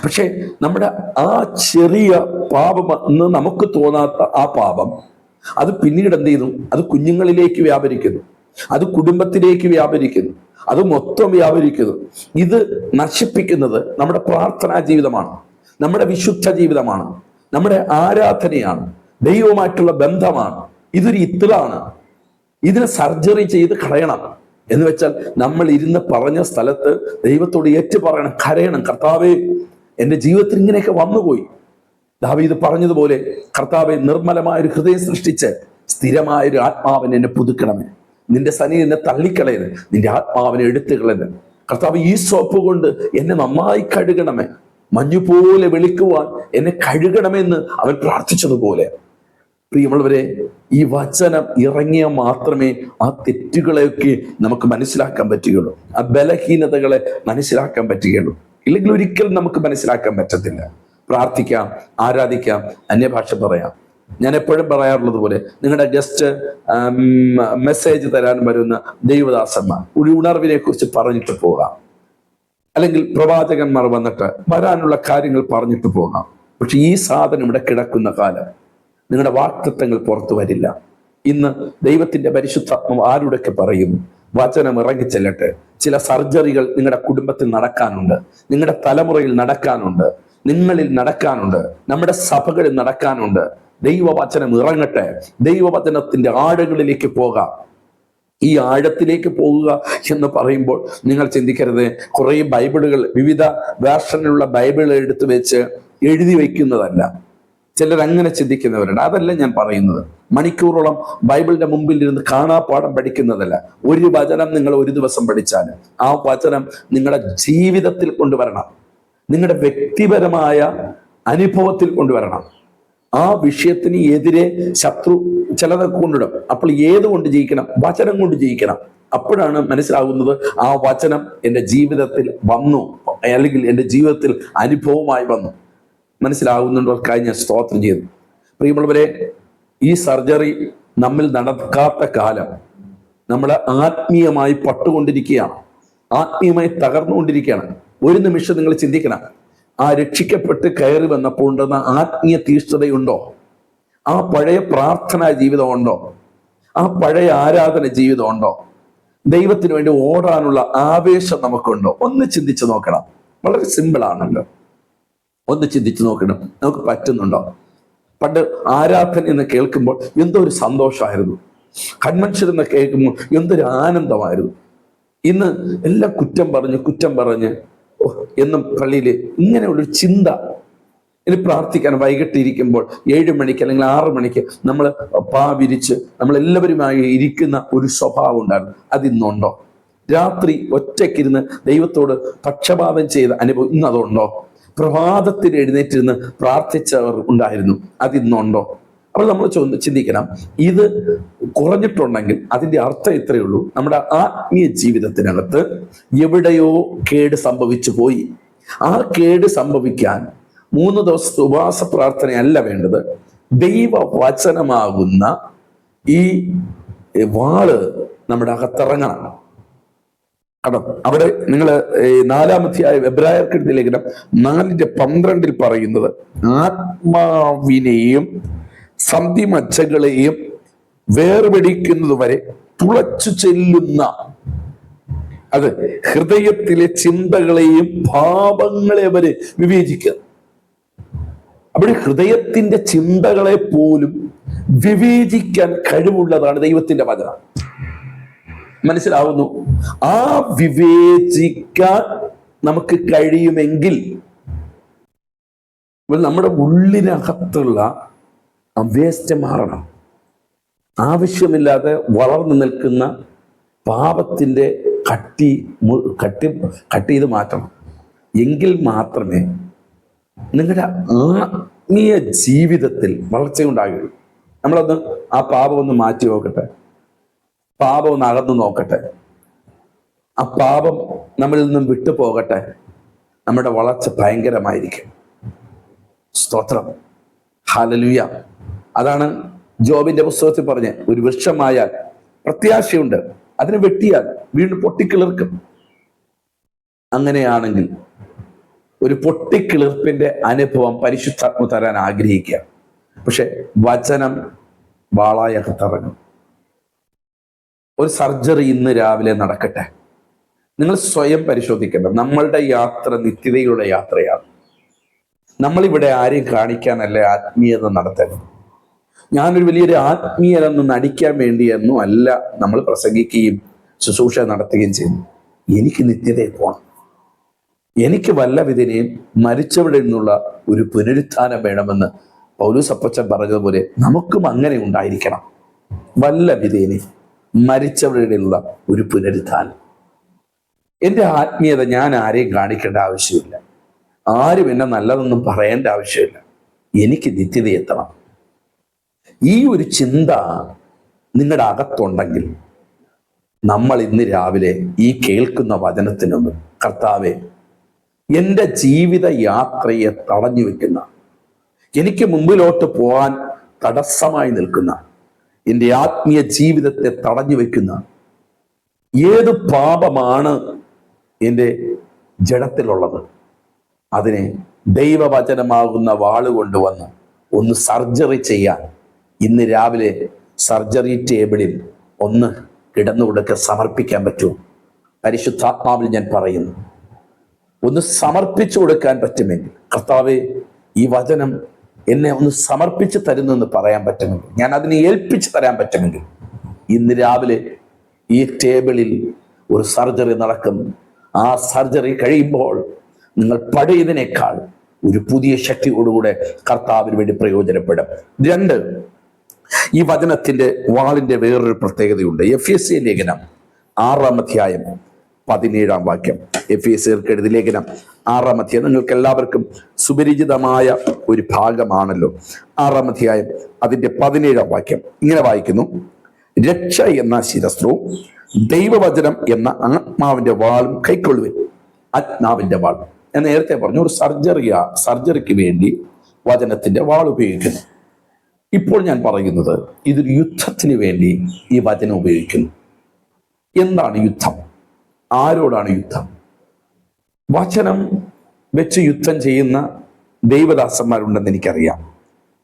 പക്ഷെ നമ്മുടെ ആ ചെറിയ പാപം എന്ന് നമുക്ക് തോന്നാത്ത ആ പാപം അത് പിന്നീട് എന്ത് ചെയ്യുന്നു? അത് കുഞ്ഞുങ്ങളിലേക്ക് വ്യാപരിക്കുന്നു, അത് കുടുംബത്തിലേക്ക് വ്യാപരിക്കുന്നു, അത് മൊത്തം വ്യാപരിക്കുന്നു. ഇത് നശിപ്പിക്കുന്നത് നമ്മുടെ പ്രാർത്ഥനാ ജീവിതമാണ്, നമ്മുടെ വിശുദ്ധ ജീവിതമാണ്, നമ്മുടെ ആരാധനയാണ്, ദൈവവുമായിട്ടുള്ള ബന്ധമാണ്. ഇതൊരു ഇത്തിലാണ്. ഇതിനെ സർജറി ചെയ്ത് കളയണം. എന്ന് വെച്ചാൽ നമ്മൾ ഇരുന്ന് പറഞ്ഞ സ്ഥലത്ത് ദൈവത്തോട് ഏറ്റു പറയണം, കരയണം. കർത്താവേ, എൻ്റെ ജീവിതത്തിൽ ഇങ്ങനെയൊക്കെ വന്നുപോയി. ദാവീദ് പറഞ്ഞതുപോലെ, കർത്താവെ, നിർമ്മലമായൊരു ഹൃദയം സൃഷ്ടിച്ച് സ്ഥിരമായൊരു ആത്മാവിനെ എന്നെ പുതുക്കണമേ. നിന്റെ സനി എന്നെ തള്ളിക്കളയരുത്, നിന്റെ ആത്മാവിനെ എടുത്തുകളയരുത്. കർത്താവ്, ഈ സോപ്പ് കൊണ്ട് എന്നെ നന്നായി കഴുകണമേ, മഞ്ഞുപോലെ വെളുക്കുവാൻ എന്നെ കഴുകണമെന്ന് അവൻ പ്രാർത്ഥിച്ചതുപോലെ. പ്രിയമുള്ളവരെ, ഈ വചനം ഇറങ്ങിയാൽ മാത്രമേ ആ തെറ്റുകളെയൊക്കെ നമുക്ക് മനസ്സിലാക്കാൻ പറ്റുകയുള്ളൂ, ആ ബലഹീനതകളെ മനസ്സിലാക്കാൻ പറ്റുകയുള്ളൂ. ഇല്ലെങ്കിൽ ഒരിക്കലും നമുക്ക് മനസ്സിലാക്കാൻ പറ്റത്തില്ല. പ്രാർത്ഥിക്കാം, ആരാധിക്കാം, അന്യഭാഷ പറയാം. ഞാൻ എപ്പോഴും പറയാറുള്ളത് പോലെ, നിങ്ങളുടെ ജസ്റ്റ് മെസ്സേജ് തരാൻ വരുന്ന ദൈവദാസന്മാർ ഒരു ഉണർവിനെ കുറിച്ച് പറഞ്ഞിട്ട് പോകാം, അല്ലെങ്കിൽ പ്രവാചകന്മാർ വന്നിട്ട് വരാനുള്ള കാര്യങ്ങൾ പറഞ്ഞിട്ട് പോകാം. പക്ഷെ ഈ സാധനം ഇവിടെ കിടക്കുന്ന കാലം നിങ്ങളുടെ വാക്തത്വങ്ങൾ പുറത്തു വരില്ല. ഇന്ന് ദൈവത്തിന്റെ പരിശുദ്ധാത്മാവ് ആരോടൊക്കെ പറയുന്നു, വചനം ഇറങ്ങിച്ചെല്ലട്ടെ. ചില സർജറികൾ നിങ്ങളുടെ കുടുംബത്തിൽ നടക്കാനുണ്ട്, നിങ്ങളുടെ തലമുറയിൽ നടക്കാനുണ്ട്, നിങ്ങളിൽ നടക്കാനുണ്ട്, നമ്മുടെ സഭകളിൽ നടക്കാനുണ്ട്. ദൈവവചനം ഇറങ്ങട്ടെ. ദൈവവചനത്തിന്റെ ആഴങ്ങളിലേക്ക് പോകാം. ഈ ആഴത്തിലേക്ക് പോകുക എന്ന് പറയുമ്പോൾ നിങ്ങൾ ചിന്തിക്കരുത്, കുറെ ബൈബിളുകൾ, വിവിധ വേർഷനിലുള്ള ബൈബിളുകൾ എടുത്തു വെച്ച് എഴുതി വയ്ക്കുന്നതല്ല. ചിലർ അങ്ങനെ ചിന്തിക്കുന്നവരുണ്ട്. അതല്ല ഞാൻ പറയുന്നത്. മണിക്കൂറോളം ബൈബിളിന്റെ മുമ്പിൽ ഇരുന്ന് കാണാപ്പാഠം പഠിക്കുന്നതല്ല. ഒരു വചനം നിങ്ങൾ ഒരു ദിവസം പഠിച്ചാൽ ആ വചനം നിങ്ങളുടെ ജീവിതത്തിൽ കൊണ്ടുവരണം, നിങ്ങളുടെ വ്യക്തിപരമായ അനുഭവത്തിൽ കൊണ്ടുവരണം. ആ വിഷയത്തിന് എതിരെ ശത്രു ചിലതൊക്കെ കൊണ്ടിടും. അപ്പോൾ ഏതുകൊണ്ട് ജയിക്കണം? വചനം കൊണ്ട് ജയിക്കണം. അപ്പോഴാണ് മനസ്സിലാകുന്നത് ആ വചനം എൻ്റെ ജീവിതത്തിൽ വന്നു, അല്ലെങ്കിൽ എൻ്റെ ജീവിതത്തിൽ അനുഭവമായി വന്നു. മനസ്സിലാകുന്നവർക്കായി ഞാൻ സ്തോത്രം ചെയ്തു. പ്രിയമുള്ളവരെ, ഈ സർജറി നമ്മിൽ നടക്കാത്ത കാലം നമ്മൾ ആത്മീയമായി പട്ടുകൊണ്ടിരിക്കുകയാണ്, ആത്മീയമായി തകർന്നുകൊണ്ടിരിക്കുകയാണ്. ഒരു നിമിഷം നിങ്ങൾ ചിന്തിക്കണം, ആ രക്ഷിക്കപ്പെട്ട് കയറി വന്നപ്പോൾ ഉണ്ടെന്ന ആത്മീയ തീഷ്ണതയുണ്ടോ? ആ പഴയ പ്രാർത്ഥനാ ജീവിതമുണ്ടോ? ആ പഴയ ആരാധന ജീവിതമുണ്ടോ? ദൈവത്തിന് വേണ്ടി ഓടാനുള്ള ആവേശം നമുക്കുണ്ടോ? ഒന്ന് ചിന്തിച്ചു നോക്കണം. വളരെ സിമ്പിളാണല്ലോ. ഒന്ന് ചിന്തിച്ചു നോക്കണം, നമുക്ക് പറ്റുന്നുണ്ടോ? പണ്ട് ആരാധന എന്ന് കേൾക്കുമ്പോൾ എന്തോ ഒരു സന്തോഷമായിരുന്നു, കൺവെൻഷൻ എന്ന് കേൾക്കുമ്പോൾ എന്തൊരു ആനന്ദമായിരുന്നു. ഇന്ന് എല്ലാം കുറ്റം പറഞ്ഞ് എന്നും പള്ളിയിൽ ഇങ്ങനെയുള്ളൊരു ചിന്ത ഇനി പ്രാർത്ഥിക്കാൻ വൈകിട്ട് ഇരിക്കുമ്പോൾ 7 മണിക്ക് അല്ലെങ്കിൽ 6 മണിക്ക് നമ്മൾ വിരിച്ച് നമ്മളെല്ലാവരുമായി ഇരിക്കുന്ന ഒരു സ്വഭാവം ഉണ്ടായിരുന്നു. അതിന്നുണ്ടോ? രാത്രി ഒറ്റയ്ക്കിരുന്ന് ദൈവത്തോട് പക്ഷപാതം ചെയ്ത അനുഭവം ഇന്നതുണ്ടോ? പ്രഭാതത്തിൽ എഴുന്നേറ്റിരുന്ന് പ്രാർത്ഥിച്ചവർ ഉണ്ടായിരുന്നു. അതിന്നുണ്ടോ? അപ്പോൾ നമ്മൾ ചിന്തിക്കണം, ഇത് കുറഞ്ഞിട്ടുണ്ടെങ്കിൽ അതിൻ്റെ അർത്ഥം ഇത്രയേ ഉള്ളൂ, നമ്മുടെ ആത്മീയ ജീവിതത്തിനകത്ത് എവിടെയോ കേട് സംഭവിച്ചു പോയി. ആ കേട് സംഭവിക്കാൻ 3 ദിവസത്തെ ഉപവാസ പ്രാർത്ഥനയല്ല വേണ്ടത്. ദൈവവചനമാകുന്ന ഈ വാള് നമ്മുടെ അകത്തിറങ്ങണം. കേട്ടോ, അവിടെ നിങ്ങൾ 4-ാം അധ്യായം എബ്രായർക്കെഴുതിയ ലേഖനം 4:12 പറയുന്നത്, ആത്മാവിനെയും സന്ധിമജ്ജകളെയും വേർപിടിക്കുന്നത് വരെ തുളച്ചു ചെല്ലുന്ന, അത് ഹൃദയത്തിലെ ചിന്തകളെയും പാപങ്ങളെ വരെ വിവേചിക്കുക. അവിടെ ഹൃദയത്തിന്റെ ചിന്തകളെ പോലും വിവേചിക്കാൻ കഴിവുള്ളതാണ് ദൈവത്തിന്റെ വചനം. മനസ്സിലാവുന്നു? ആ വിവേചിക്കാൻ നമുക്ക് കഴിയുമെങ്കിൽ നമ്മുടെ ഉള്ളിനകത്തുള്ള വേസ്റ്റ് മാറണം. ആവശ്യമില്ലാതെ വളർന്നു നിൽക്കുന്ന പാപത്തിന്റെ കട്ടി ചെയ്ത് മാറ്റണം. എങ്കിൽ മാത്രമേ നിങ്ങളുടെ ആത്മീയ ജീവിതത്തിൽ വളർച്ചയുണ്ടാകുകയുള്ളൂ. നമ്മളൊന്ന് ആ പാപം ഒന്ന് മാറ്റി നോക്കട്ടെ, പാപം ഒന്ന് അകന്നു നോക്കട്ടെ, ആ പാപം നമ്മളിൽ നിന്നും വിട്ടു പോകട്ടെ. നമ്മുടെ വളർച്ച ഭയങ്കരമായിരിക്കും. സ്തോത്രം, ഹല്ലേലൂയ. അതാണ് ജോബിന്റെ പുസ്തകത്തിൽ പറഞ്ഞ്, ഒരു വൃക്ഷമായാൽ പ്രത്യാശയുണ്ട്, അതിനെ വെട്ടിയാൽ വീണ്ടും പൊട്ടിക്കിളിർക്കും. അങ്ങനെയാണെങ്കിൽ ഒരു പൊട്ടിക്കിളിർപ്പിന്റെ അനുഭവം പരിശുദ്ധാത്മ തരാൻ ആഗ്രഹിക്കുക. പക്ഷെ വചനം വാളായി അകത്തിറങ്ങും. ഒരു സർജറി ഇന്ന് രാവിലെ നടക്കട്ടെ. നിങ്ങൾ സ്വയം പരിശോധിക്കേണ്ട. നമ്മളുടെ യാത്ര നിത്യതയുടെ യാത്രയാണ്. നമ്മളിവിടെ ആരെയും കാണിക്കാനല്ല ആത്മീയത നടത്തരുത്. ഞാനൊരു വലിയൊരു ആത്മീയരെന്ന് നടിക്കാൻ വേണ്ടിയൊന്നും അല്ല നമ്മൾ പ്രസംഗിക്കുകയും ശുശ്രൂഷ നടത്തുകയും ചെയ്യുന്നു. എനിക്ക് നിത്യതയിൽ പോകണം. എനിക്ക് വല്ല വിധേനയും മരിച്ചവിടെ നിന്നുള്ള ഒരു പുനരുത്ഥാനം വേണമെന്ന് പൗലോസ് അപ്പച്ചൻ പറഞ്ഞതുപോലെ നമുക്കും അങ്ങനെ ഉണ്ടായിരിക്കണം. വല്ല വിധേനയും മരിച്ചവരുടെയുള്ള ഒരു പുനരുത്ഥാനം. എൻ്റെ ആത്മീയത ഞാൻ ആരെയും കാണിക്കേണ്ട ആവശ്യമില്ല. ആരും എന്നെ നല്ലതൊന്നും പറയേണ്ട ആവശ്യമില്ല. എനിക്ക് നിത്യത എത്തണം. ഈ ഒരു ചിന്ത നിങ്ങളുടെ അകത്തുണ്ടെങ്കിൽ നമ്മൾ ഇന്ന് രാവിലെ ഈ കേൾക്കുന്ന വചനത്തിന് മുമ്പ്, കർത്താവേ, എൻ്റെ ജീവിത യാത്രയെ തടഞ്ഞു വെക്കുന്ന, എനിക്ക് മുമ്പിലോട്ട് പോകാൻ തടസ്സമായി നിൽക്കുന്ന, എൻ്റെ ആത്മീയ ജീവിതത്തെ തടഞ്ഞു വെക്കുന്ന ഏത് പാപമാണ് എൻ്റെ ജഡത്തിലുള്ളത്, അതിനെ ദൈവവചനമാകുന്ന വാള് കൊണ്ടുവന്ന് ഒന്ന് സർജറി ചെയ്യാൻ ഇന്ന് രാവിലെ സർജറി ടേബിളിൽ ഒന്ന് കിടന്നുകൊടുക്ക സമർപ്പിക്കാൻ പറ്റുമോ? പരിശുദ്ധാത്മാവിൽ ഞാൻ പറയുന്നു, ഒന്ന് സമർപ്പിച്ചു കൊടുക്കാൻ പറ്റുമെങ്കിൽ, കർത്താവേ, ഈ വചനം എന്നെ ഒന്ന് സമർപ്പിച്ച് തരുന്നെന്ന് പറയാൻ പറ്റുമെങ്കിൽ, ഞാൻ അതിനെ ഏൽപ്പിച്ച് തരാൻ പറ്റുമെങ്കിൽ, ഇന്ന് രാവിലെ ഈ ടേബിളിൽ ഒരു സർജറി നടക്കും. ആ സർജറി കഴിയുമ്പോൾ നിങ്ങൾ പഴയതിനേക്കാൾ ഒരു പുതിയ ശക്തിയോടുകൂടെ കർത്താവിന് വേണ്ടി പ്രയോജനപ്പെടും. 2, ഈ വചനത്തിന്റെ വാളിന്റെ വേറൊരു പ്രത്യേകതയുണ്ട്. എഫേസ്യ ലേഖനം 6-ാം അധ്യായം 17-ാം വാക്യം. എഫേസ്യർക്ക് എഴുതിയ ലേഖനം 6-ാം അധ്യായം നിങ്ങൾക്ക് എല്ലാവർക്കും സുപരിചിതമായ ഒരു ഭാഗമാണല്ലോ. 6-ാം അധ്യായം അതിന്റെ 17-ാം വാക്യം ഇങ്ങനെ വായിക്കുന്നു: രക്ഷ എന്ന ശിരസ്ത്രവും ദൈവവചനം എന്ന ആത്മാവിന്റെ വാളും കൈക്കൊള്ളുവിൻ. ആത്മാവിന്റെ വാൾ ഞാൻ നേരത്തെ പറഞ്ഞു, ഒരു സർജറിക്ക് വേണ്ടി വചനത്തിന്റെ വാൾ ഉപയോഗിക്കുന്നു. ഇപ്പോൾ ഞാൻ പറയുന്നത് ഇതൊരു യുദ്ധത്തിന് വേണ്ടി ഈ വചനം ഉപയോഗിക്കുന്നു. എന്താണ് യുദ്ധം? ആരോടാണ് യുദ്ധം? വചനം വെച്ച് യുദ്ധം ചെയ്യുന്ന ദൈവദാസന്മാരുണ്ടെന്ന് എനിക്കറിയാം.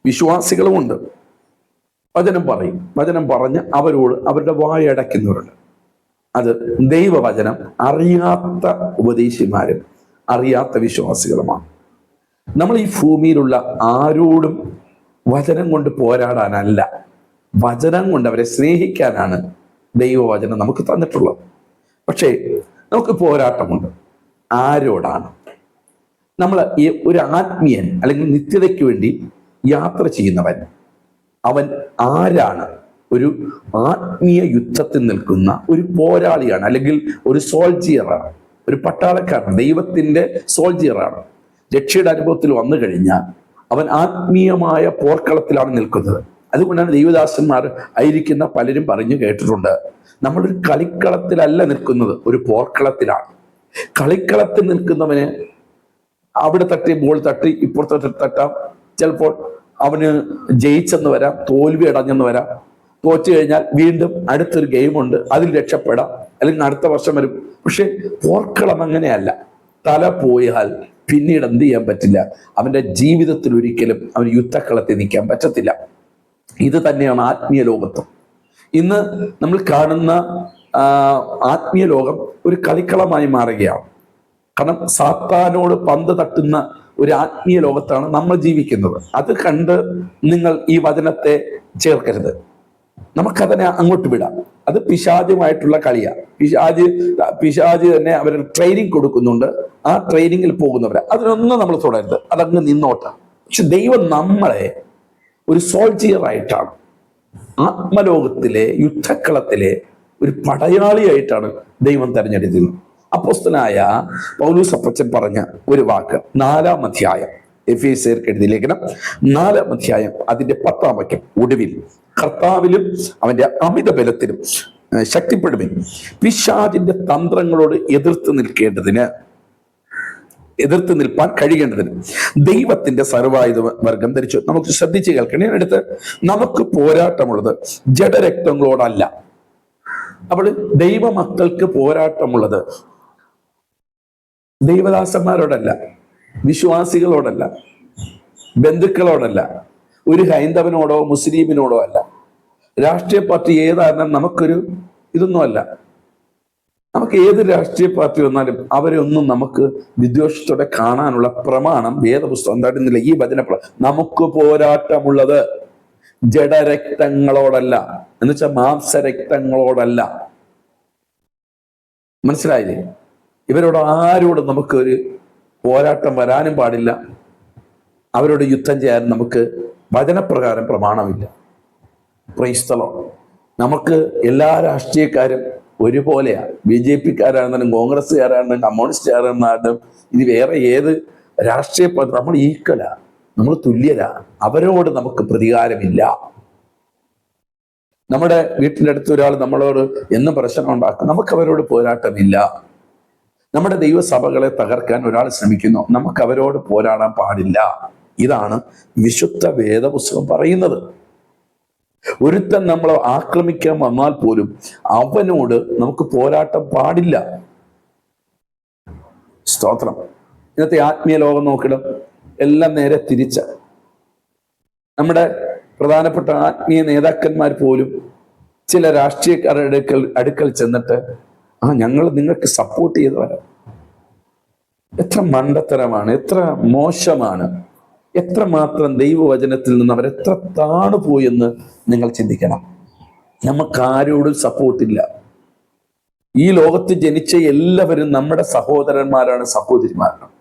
വിശ്വാസികളുമുണ്ട്. വചനം പറയും, വചനം പറഞ്ഞ് അവരോട് അവരുടെ വായടയ്ക്കുന്നവരുണ്ട്. അത് ദൈവവചനം അറിയാത്ത ഉപദേശിമാരും അറിയാത്ത വിശ്വാസികളുമാണ്. നമ്മൾ ഈ ഭൂമിയിലുള്ള ആരോടും വചനം കൊണ്ട് പോരാടാനല്ല, വചനം കൊണ്ട് അവരെ സ്നേഹിക്കാനാണ് ദൈവവചനം നമുക്ക് തന്നിട്ടുള്ളത്. പക്ഷേ നമുക്ക് പോരാട്ടമുണ്ട്. ആരോടാണ്? നമ്മൾ ഒരു ആത്മീയൻ അല്ലെങ്കിൽ നിത്യതയ്ക്ക് വേണ്ടി യാത്ര ചെയ്യുന്നവൻ, അവൻ ആരാണ്? ഒരു ആത്മീയ യുദ്ധത്തിൽ നിൽക്കുന്ന ഒരു പോരാളിയാണ്, അല്ലെങ്കിൽ ഒരു സോൾജിയറാണ്, ഒരു പട്ടാളക്കാരൻ, ദൈവത്തിന്റെ സോൾജിയറാണ്. രക്ഷയുടെ അനുഭവത്തിൽ വന്നു കഴിഞ്ഞാൽ അവൻ ആത്മീയമായ പോർക്കളത്തിലാണ് നിൽക്കുന്നത്. അതുകൊണ്ടാണ് ദൈവദാസന്മാർ ആയിരിക്കുന്ന പലരും പറഞ്ഞു കേട്ടിട്ടുണ്ട്, നമ്മളൊരു കളിക്കളത്തിലല്ല നിൽക്കുന്നത്, ഒരു പോർക്കളത്തിലാണ്. കളിക്കളത്തിൽ നിൽക്കുന്നവന് അവിടെ തട്ടി ബോൾ തട്ടി ഇപ്പുറത്തോട്ട് തട്ടാം, ചിലപ്പോൾ അവന് ജയിച്ചെന്ന് വരാം, തോൽവി അടഞ്ഞെന്ന് വരാം. തോറ്റു കഴിഞ്ഞാൽ വീണ്ടും അടുത്തൊരു ഗെയിമുണ്ട്, അതിൽ രക്ഷപ്പെടാം, അല്ലെങ്കിൽ അടുത്ത വർഷം വരും. പക്ഷെ പോർക്കളം അങ്ങനെയല്ല. തല പോയാൽ പിന്നീട് എന്ത് ചെയ്യാൻ പറ്റില്ല, അവന്റെ ജീവിതത്തിൽ ഒരിക്കലും അവന് യുദ്ധക്കളത്തിൽ നിൽക്കാൻ പറ്റത്തില്ല. ഇത് തന്നെയാണ് ആത്മീയ ലോകത്തും. ഇന്ന് നമ്മൾ കാണുന്ന ആത്മീയ ലോകം ഒരു കളിക്കളമായി മാറുകയാണ്. കാരണം സാത്താനോട് പന്ത് തട്ടുന്ന ഒരു ആത്മീയ ലോകത്താണ് നമ്മൾ ജീവിക്കുന്നത്. അത് കണ്ട് നിങ്ങൾ ഈ വചനത്തെ ചേർക്കരുത്. നമുക്കതിനെ അങ്ങോട്ട് വിടാം. അത് പിശാചുമായിട്ടുള്ള കളിയാണ്. പിശാച് തന്നെ അവർ ട്രെയിനിങ് കൊടുക്കുന്നുണ്ട്. ആ ട്രെയിനിങ്ങിൽ പോകുന്നവരെ അതിനൊന്നും നമ്മൾ തുടരുത്, അതങ്ങ് നിന്നോട്ടെ. പക്ഷെ ദൈവം നമ്മളെ ഒരു സോൾജിയർ ആയിട്ടാണ്, ആത്മലോകത്തിലെ യുദ്ധക്കളത്തിലെ ഒരു പടയാളിയായിട്ടാണ് ദൈവം തെരഞ്ഞെടുത്തത്. അപ്പോസ്തലനായ പൗലോസ് അപ്പച്ചൻ പറഞ്ഞ ഒരു വാക്ക് 4-ാം അധ്യായം, എഫേസ്യർക്ക് എഴുതിയ ലേഖനം 4-ാം അധ്യായം അതിന്റെ 10-ാം വാക്യം, ഒടുവിൽ കർത്താവിലും അവന്റെ അമിത ബലത്തിലും ശക്തിപ്പെടുവിൻ, പിശാചിന്റെ തന്ത്രങ്ങളോട് എതിർത്ത് നിൽപ്പാൻ കഴിയേണ്ടതിന് ദൈവത്തിന്റെ സർവായുധ വർഗം ധരിച്ചു. നമുക്ക് ശ്രദ്ധിച്ച് കേൾക്കണേ. അടുത്ത്, നമുക്ക് പോരാട്ടമുള്ളത് ജഡരക്തങ്ങളോടല്ല. അപ്പോൾ ദൈവമക്കൾക്ക് പോരാട്ടമുള്ളത് ദൈവദാസന്മാരോടല്ല, വിശ്വാസികളോടല്ല, ബന്ധുക്കളോടല്ല, ഒരു ഹൈന്ദവനോടോ മുസ്ലിമിനോടോ അല്ല, രാഷ്ട്രീയ പാർട്ടി ഏതായിരുന്നാലും നമുക്കൊരു ഇതൊന്നുമല്ല. നമുക്ക് ഏത് രാഷ്ട്രീയ പാർട്ടി വന്നാലും അവരെ ഒന്നും നമുക്ക് വിദ്വേഷത്തോടെ കാണാനുള്ള പ്രമാണം വേദപുസ്തകം തരുന്നില്ല. ഈ വചന നമുക്ക് പോരാട്ടമുള്ളത് ജഡരക്തങ്ങളോടല്ല, എന്നുവെച്ചാൽ മാംസരക്തങ്ങളോടല്ല. മനസ്സിലായില്ലേ? ഇവരോട് ആരോടും നമുക്കൊരു പോരാട്ടം വരാനും പാടില്ല, അവരോട് യുദ്ധം ചെയ്യാൻ നമുക്ക് വചനപ്രകാരം പ്രമാണമില്ല. Price the Lord. നമുക്ക് എല്ലാ രാഷ്ട്രീയക്കാരും ഒരുപോലെയാണ്. BJP-ക്കാരാണെന്നും കോൺഗ്രസ്സുകാരാണെന്നും കമ്മ്യൂണിസ്റ്റുകാരാണെന്നും ഇനി വേറെ ഏത് രാഷ്ട്രീയ പാർട്ടി, നമ്മൾ ഈക്വലാ, നമ്മൾ തുല്യരാ. അവരോട് നമുക്ക് പ്രതികാരമില്ല. നമ്മുടെ വീട്ടിൻ്റെ അടുത്ത് ഒരാൾ നമ്മളോട് എന്നും പ്രശ്നം ഉണ്ടാക്കും, നമുക്ക് അവരോട് പോരാട്ടമില്ല. നമ്മുടെ ദൈവസഭകളെ തകർക്കാൻ ഒരാൾ ശ്രമിക്കുന്നു, നമുക്ക് അവരോട് പോരാടാൻ പാടില്ല. ഇതാണ് വിശുദ്ധ വേദപുസ്തകം പറയുന്നത്. ഒരുത്തൻ നമ്മളെ ആക്രമിക്കാൻ വന്നാൽ പോലും അവനോട് നമുക്ക് പോരാട്ടം പാടില്ല. സ്തോത്രം. ഇന്നത്തെ ആത്മീയ ലോകം നോക്കിടും എല്ലാം നേരെ തിരിച്ച. നമ്മുടെ പ്രധാനപ്പെട്ട ആത്മീയ നേതാക്കന്മാർ പോലും ചില രാഷ്ട്രീയക്കാരുടെ അടുക്കൽ ചെന്നിട്ട് ഞങ്ങൾ നിങ്ങൾക്ക് സപ്പോർട്ട് ചെയ്ത് വരാം. എത്ര മണ്ടത്തരമാണ്, എത്ര മോശമാണ്, എത്രമാത്രം ദൈവവചനത്തിൽ നിന്ന് അവരെത്ര താണുപോയെന്ന് നിങ്ങൾ ചിന്തിക്കണം. നമുക്കാരോടും സപ്പോർട്ടില്ല. ഈ ലോകത്ത് ജനിച്ച എല്ലാവരും നമ്മുടെ സഹോദരന്മാരാണ്, സഹോദരിമാരാണ്.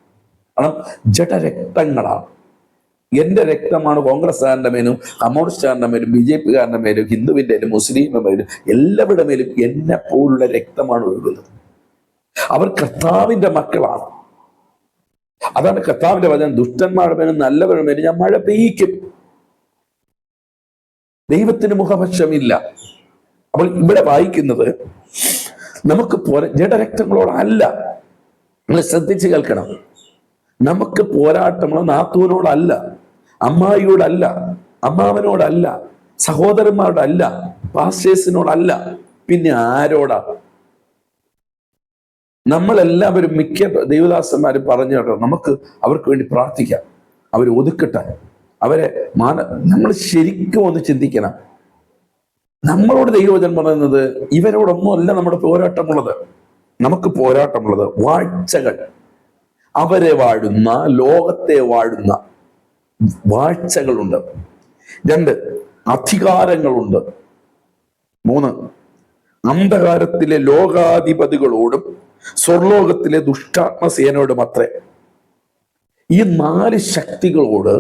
കാരണം ജഡരക്തങ്ങളാണ്. എന്റെ രക്തമാണ് കോൺഗ്രസ്സുകാരന്റെ മേലും കമ്മ്യൂണിസ്റ്റുകാരന്റെ മേലും BJP-കാരന്റെ മേലും ഹിന്ദുവിന്റെ മേലും മുസ്ലിമിന്റെ മേലും എല്ലാവരുടെ മേലും എന്നെ പോലുള്ള രക്തമാണ് ഒഴുകുന്നത്. അവർ കർത്താവിന്റെ മക്കളാണ്. അതാണ് കർത്താവിന്റെ വചനം, ദുഷ്ടന്മാരുടെ മേലും നല്ലവരുടെ മേലും ഞാൻ മഴ പെയ്യിക്കും. ദൈവത്തിന് മുഖപക്ഷമില്ല. അപ്പോൾ ഇവിടെ വായിക്കുന്നത് നമുക്ക് ജഡരക്തങ്ങളോടല്ല. നിങ്ങൾ ശ്രദ്ധിച്ച് കേൾക്കണം. നമുക്ക് പോരാട്ടമുള്ള നാത്തൂനോടല്ല, അമ്മായിയോടല്ല, അമ്മാവനോടല്ല, സഹോദരന്മാരോടല്ല, പാസ്റ്റേഴ്സിനോടല്ല. പിന്നെ ആരോടാ? നമ്മളെല്ലാവരും മിക്ക ദൈവദാസന്മാരും പറഞ്ഞു കേട്ടോ, നമുക്ക് അവർക്ക് വേണ്ടി പ്രാർത്ഥിക്കാം, അവർ ഒതുക്കട്ടെ, അവരെ നമ്മൾ ശരിക്കും ഒന്ന് ചിന്തിക്കണം. നമ്മളോട് ദൈവവചനം പറയുന്നത് ഇവരോടൊന്നും അല്ല നമ്മുടെ പോരാട്ടമുള്ളത്. നമുക്ക് പോരാട്ടമുള്ളത് വാഴ്ചകൾ, അവരെ വാഴുന്ന, ലോകത്തെ വാഴുന്ന വാഴ്ചകളുണ്ട്. 2, അധികാരങ്ങളുണ്ട്. 3, അന്ധകാരത്തിലെ ലോകാധിപതികളോടും സ്വർലോകത്തിലെ ദുഷ്ടാത്മസേനയോടും അത്രേ. ഈ 4 ശക്തികളോട്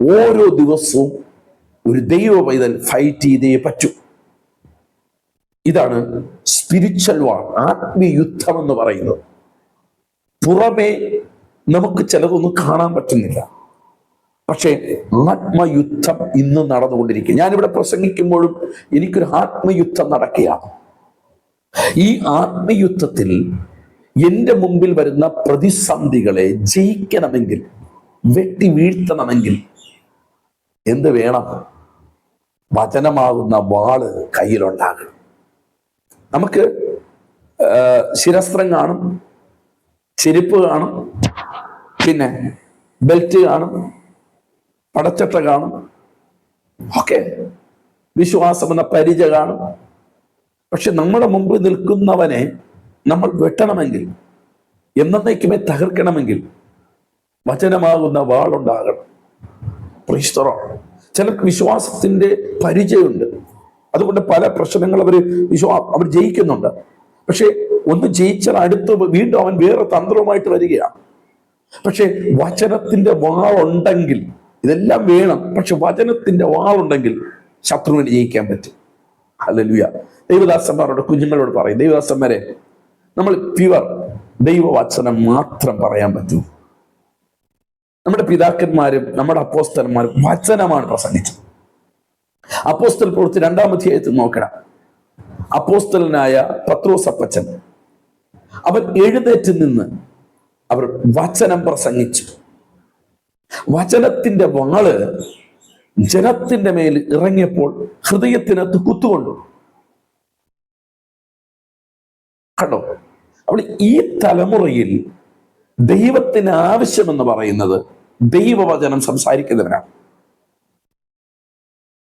ഓരോ ദിവസവും ഒരു ദൈവ പൈതൽ ഫൈറ്റ് ചെയ്തേ പറ്റൂ. ഇതാണ് സ്പിരിച്വൽ വാർ, ആത്മീയ യുദ്ധം എന്ന് പറയുന്നത്. പുറമേ നമുക്ക് ചിലതൊന്നും കാണാൻ പറ്റുന്നില്ല, പക്ഷേ ആത്മയുദ്ധം ഇന്ന് നടന്നുകൊണ്ടിരിക്കുക. ഞാനിവിടെ പ്രസംഗിക്കുമ്പോഴും എനിക്കൊരു ആത്മയുദ്ധം നടക്കുകയാണ്. ഈ ആത്മയുദ്ധത്തിൽ എൻ്റെ മുമ്പിൽ വരുന്ന പ്രതിസന്ധികളെ ജയിക്കണമെങ്കിൽ, വെട്ടി വീഴ്ത്തണമെങ്കിൽ എന്ത് വേണം? വചനമാകുന്ന വാള് കയ്യിലുണ്ടാകണം. നമുക്ക് ശിരസ്ത്രം കാണും, ചെരുപ്പ് കാണും, പിന്നെ ബെൽറ്റ് കാണും, പടച്ചട്ട കാണും, ഒക്കെ വിശ്വാസം എന്ന പരിച കാണും. പക്ഷെ നമ്മുടെ മുമ്പിൽ നിൽക്കുന്നവനെ നമ്മൾ വെട്ടണമെങ്കിൽ, എന്നേക്കുമേ തകർക്കണമെങ്കിൽ വചനമാകുന്ന വാളുണ്ടാകണം. ചിലർക്ക് വിശ്വാസത്തിന്റെ പരിചയമുണ്ട്, അതുകൊണ്ട് പല പ്രശ്നങ്ങൾ അവർ ജയിക്കുന്നുണ്ട്. പക്ഷെ ഒന്ന് ജയിച്ചാൽ അടുത്ത് വീണ്ടും അവൻ വേറെ തന്ത്രവുമായിട്ട് വരികയാണ്. പക്ഷെ വചനത്തിന്റെ വാളുണ്ടെങ്കിൽ, ഇതെല്ലാം വേണം, പക്ഷെ വചനത്തിന്റെ വാളുണ്ടെങ്കിൽ ശത്രുവിനെ ജയിക്കാൻ പറ്റും. ഹല്ലേലൂയ. ദൈവദാസന്മാരോട്, കുഞ്ഞുങ്ങളോട് പറയും, ദൈവദാസന്മാരെ, നമ്മൾ പ്യുവർ ദൈവവചനം മാത്രം പറയാൻ പറ്റൂ. നമ്മുടെ പിതാക്കന്മാരും നമ്മുടെ അപ്പോസ്തലന്മാരും വചനമാണ് പ്രസംഗിച്ചത്. അപ്പോസ്തല പ്രവൃത്തി 2-ാം അധ്യായത്തിൽ നോക്കണം. അപ്പോസ്തലനായ പത്രോസ് അപ്പച്ചൻ, അവൻ എഴുന്നേറ്റ് നിന്ന് അവർ വചനം പ്രസംഗിച്ചു. വചനത്തിന്റെ വാള് ജനത്തിന്റെ മേൽ ഇറങ്ങിയപ്പോൾ ഹൃദയത്തിനകത്ത് കുത്തുകൊണ്ടു. കണ്ടോ? അപ്പോൾ ഈ തലമുറയിൽ ദൈവത്തിന് ആവശ്യമെന്ന് പറയുന്നത് ദൈവവചനം സംസാരിക്കുന്നവനാണ്.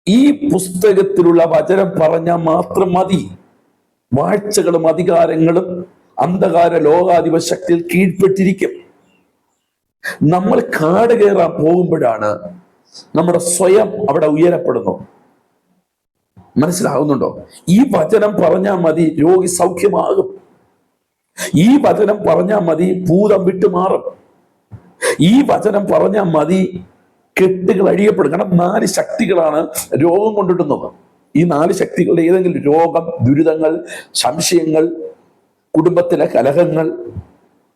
ഈ പുസ്തകത്തിലുള്ള വചനം പറഞ്ഞാൽ മാത്രം മതി. വാഴ്ചകളും അധികാരങ്ങളും അന്ധകാര ലോകാധിപ ശക്തിയിൽ കീഴ്പ്പെട്ടിരിക്കും. നമ്മൾ കാട് കയറാൻ പോകുമ്പോഴാണ് നമ്മുടെ സ്വയം അവിടെ ഉയരപ്പെടുന്നു. മനസ്സിലാകുന്നുണ്ടോ? ഈ വചനം പറഞ്ഞാൽ മതി രോഗി സൗഖ്യമാകും. ഈ വചനം പറഞ്ഞാൽ മതി ഭൂതം വിട്ടുമാറും. ഈ വചനം പറഞ്ഞാൽ മതി കെട്ടുകൾ അഴിയപ്പെടും. കാരണം 4 ശക്തികളാണ് രോഗം കൊണ്ടിടുന്നത്. ഈ 4 ശക്തികളുടെ ഏതെങ്കിലും രോഗം, ദുരിതങ്ങൾ, സംശയങ്ങൾ, കുടുംബത്തിലെ കലഹങ്ങൾ,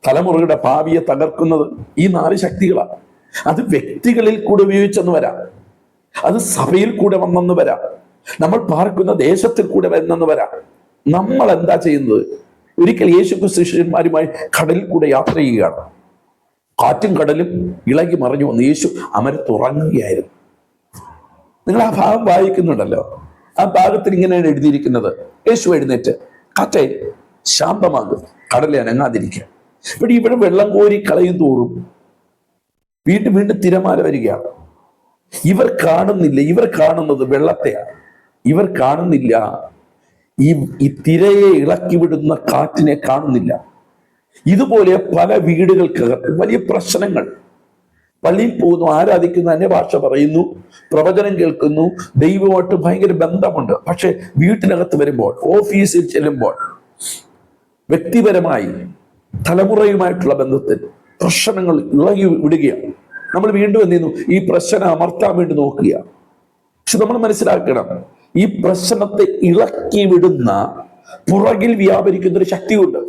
തലമുറയുടെ ഭാവിയെ തകർക്കുന്നത് ഈ 4 ശക്തികളാണ്. അത് വ്യക്തികളിൽ കൂടെ ഉപയോഗിച്ചെന്ന് വരാം, അത് സഭയിൽ കൂടെ വന്നെന്ന് വരാം, നമ്മൾ പാർക്കുന്ന ദേശത്തിൽ കൂടെ വരുന്നെന്ന് വരാം. നമ്മൾ എന്താ ചെയ്യുന്നത്? ഒരിക്കൽ യേശുക്രിസ്തു ശിഷ്യന്മാരുമായി കടലിൽ കൂടെ യാത്ര ചെയ്യുകയാണ്. കാറ്റും കടലും ഇളകി മറിഞ്ഞു വന്ന് യേശു അമരത്തുറങ്ങുകയായിരുന്നു. നിങ്ങൾ ആ ഭാഗം വായിക്കുന്നുണ്ടല്ലോ. ആ ഭാഗത്തിൽ ഇങ്ങനെയാണ് എഴുതിയിരിക്കുന്നത്: യേശു എഴുന്നേറ്റ്, കാറ്റേ ശാന്തമാകും, കടലെ അനങ്ങാതിരിക്കുക. ഇവിടെ വെള്ളം കോരി കളയും തോറും വീണ്ടും വീണ്ടും തിരമാല വരികയാണ്. ഇവർ കാണുന്നില്ല, ഇവർ കാണുന്നത് വെള്ളത്തെയാണ്. ഇവർ കാണുന്നില്ല ഈ തിരയെ ഇളക്കി വിടുന്ന കാറ്റിനെ കാണുന്നില്ല. ഇതുപോലെ പല വീടുകൾക്കകത്ത് വലിയ പ്രശ്നങ്ങൾ. പള്ളിയിൽ പോകുന്നു, ആരാധിക്കുന്നു, അന്യഭാഷ പറയുന്നു, പ്രവചനം കേൾക്കുന്നു, ദൈവമായിട്ട് ഭയങ്കര ബന്ധമുണ്ട്. പക്ഷെ വീട്ടിനകത്ത് വരുമ്പോൾ, ഓഫീസിൽ ചെല്ലുമ്പോൾ, വ്യക്തിപരമായി തലമുറയുമായിട്ടുള്ള ബന്ധത്തിൽ പ്രശ്നങ്ങൾ ഇളകി വിടുകയാണ്. നമ്മൾ വീണ്ടും എന്ത് ചെയ്യുന്നു? ഈ പ്രശ്നം അമർത്താൻ വേണ്ടി നോക്കുക. പക്ഷെ നമ്മൾ മനസ്സിലാക്കണം, ഈ പ്രശ്നത്തെ ഇളക്കി വിടുന്ന പുറകിൽ വ്യാപരിക്കുന്ന ഒരു ശക്തിയുണ്ട്.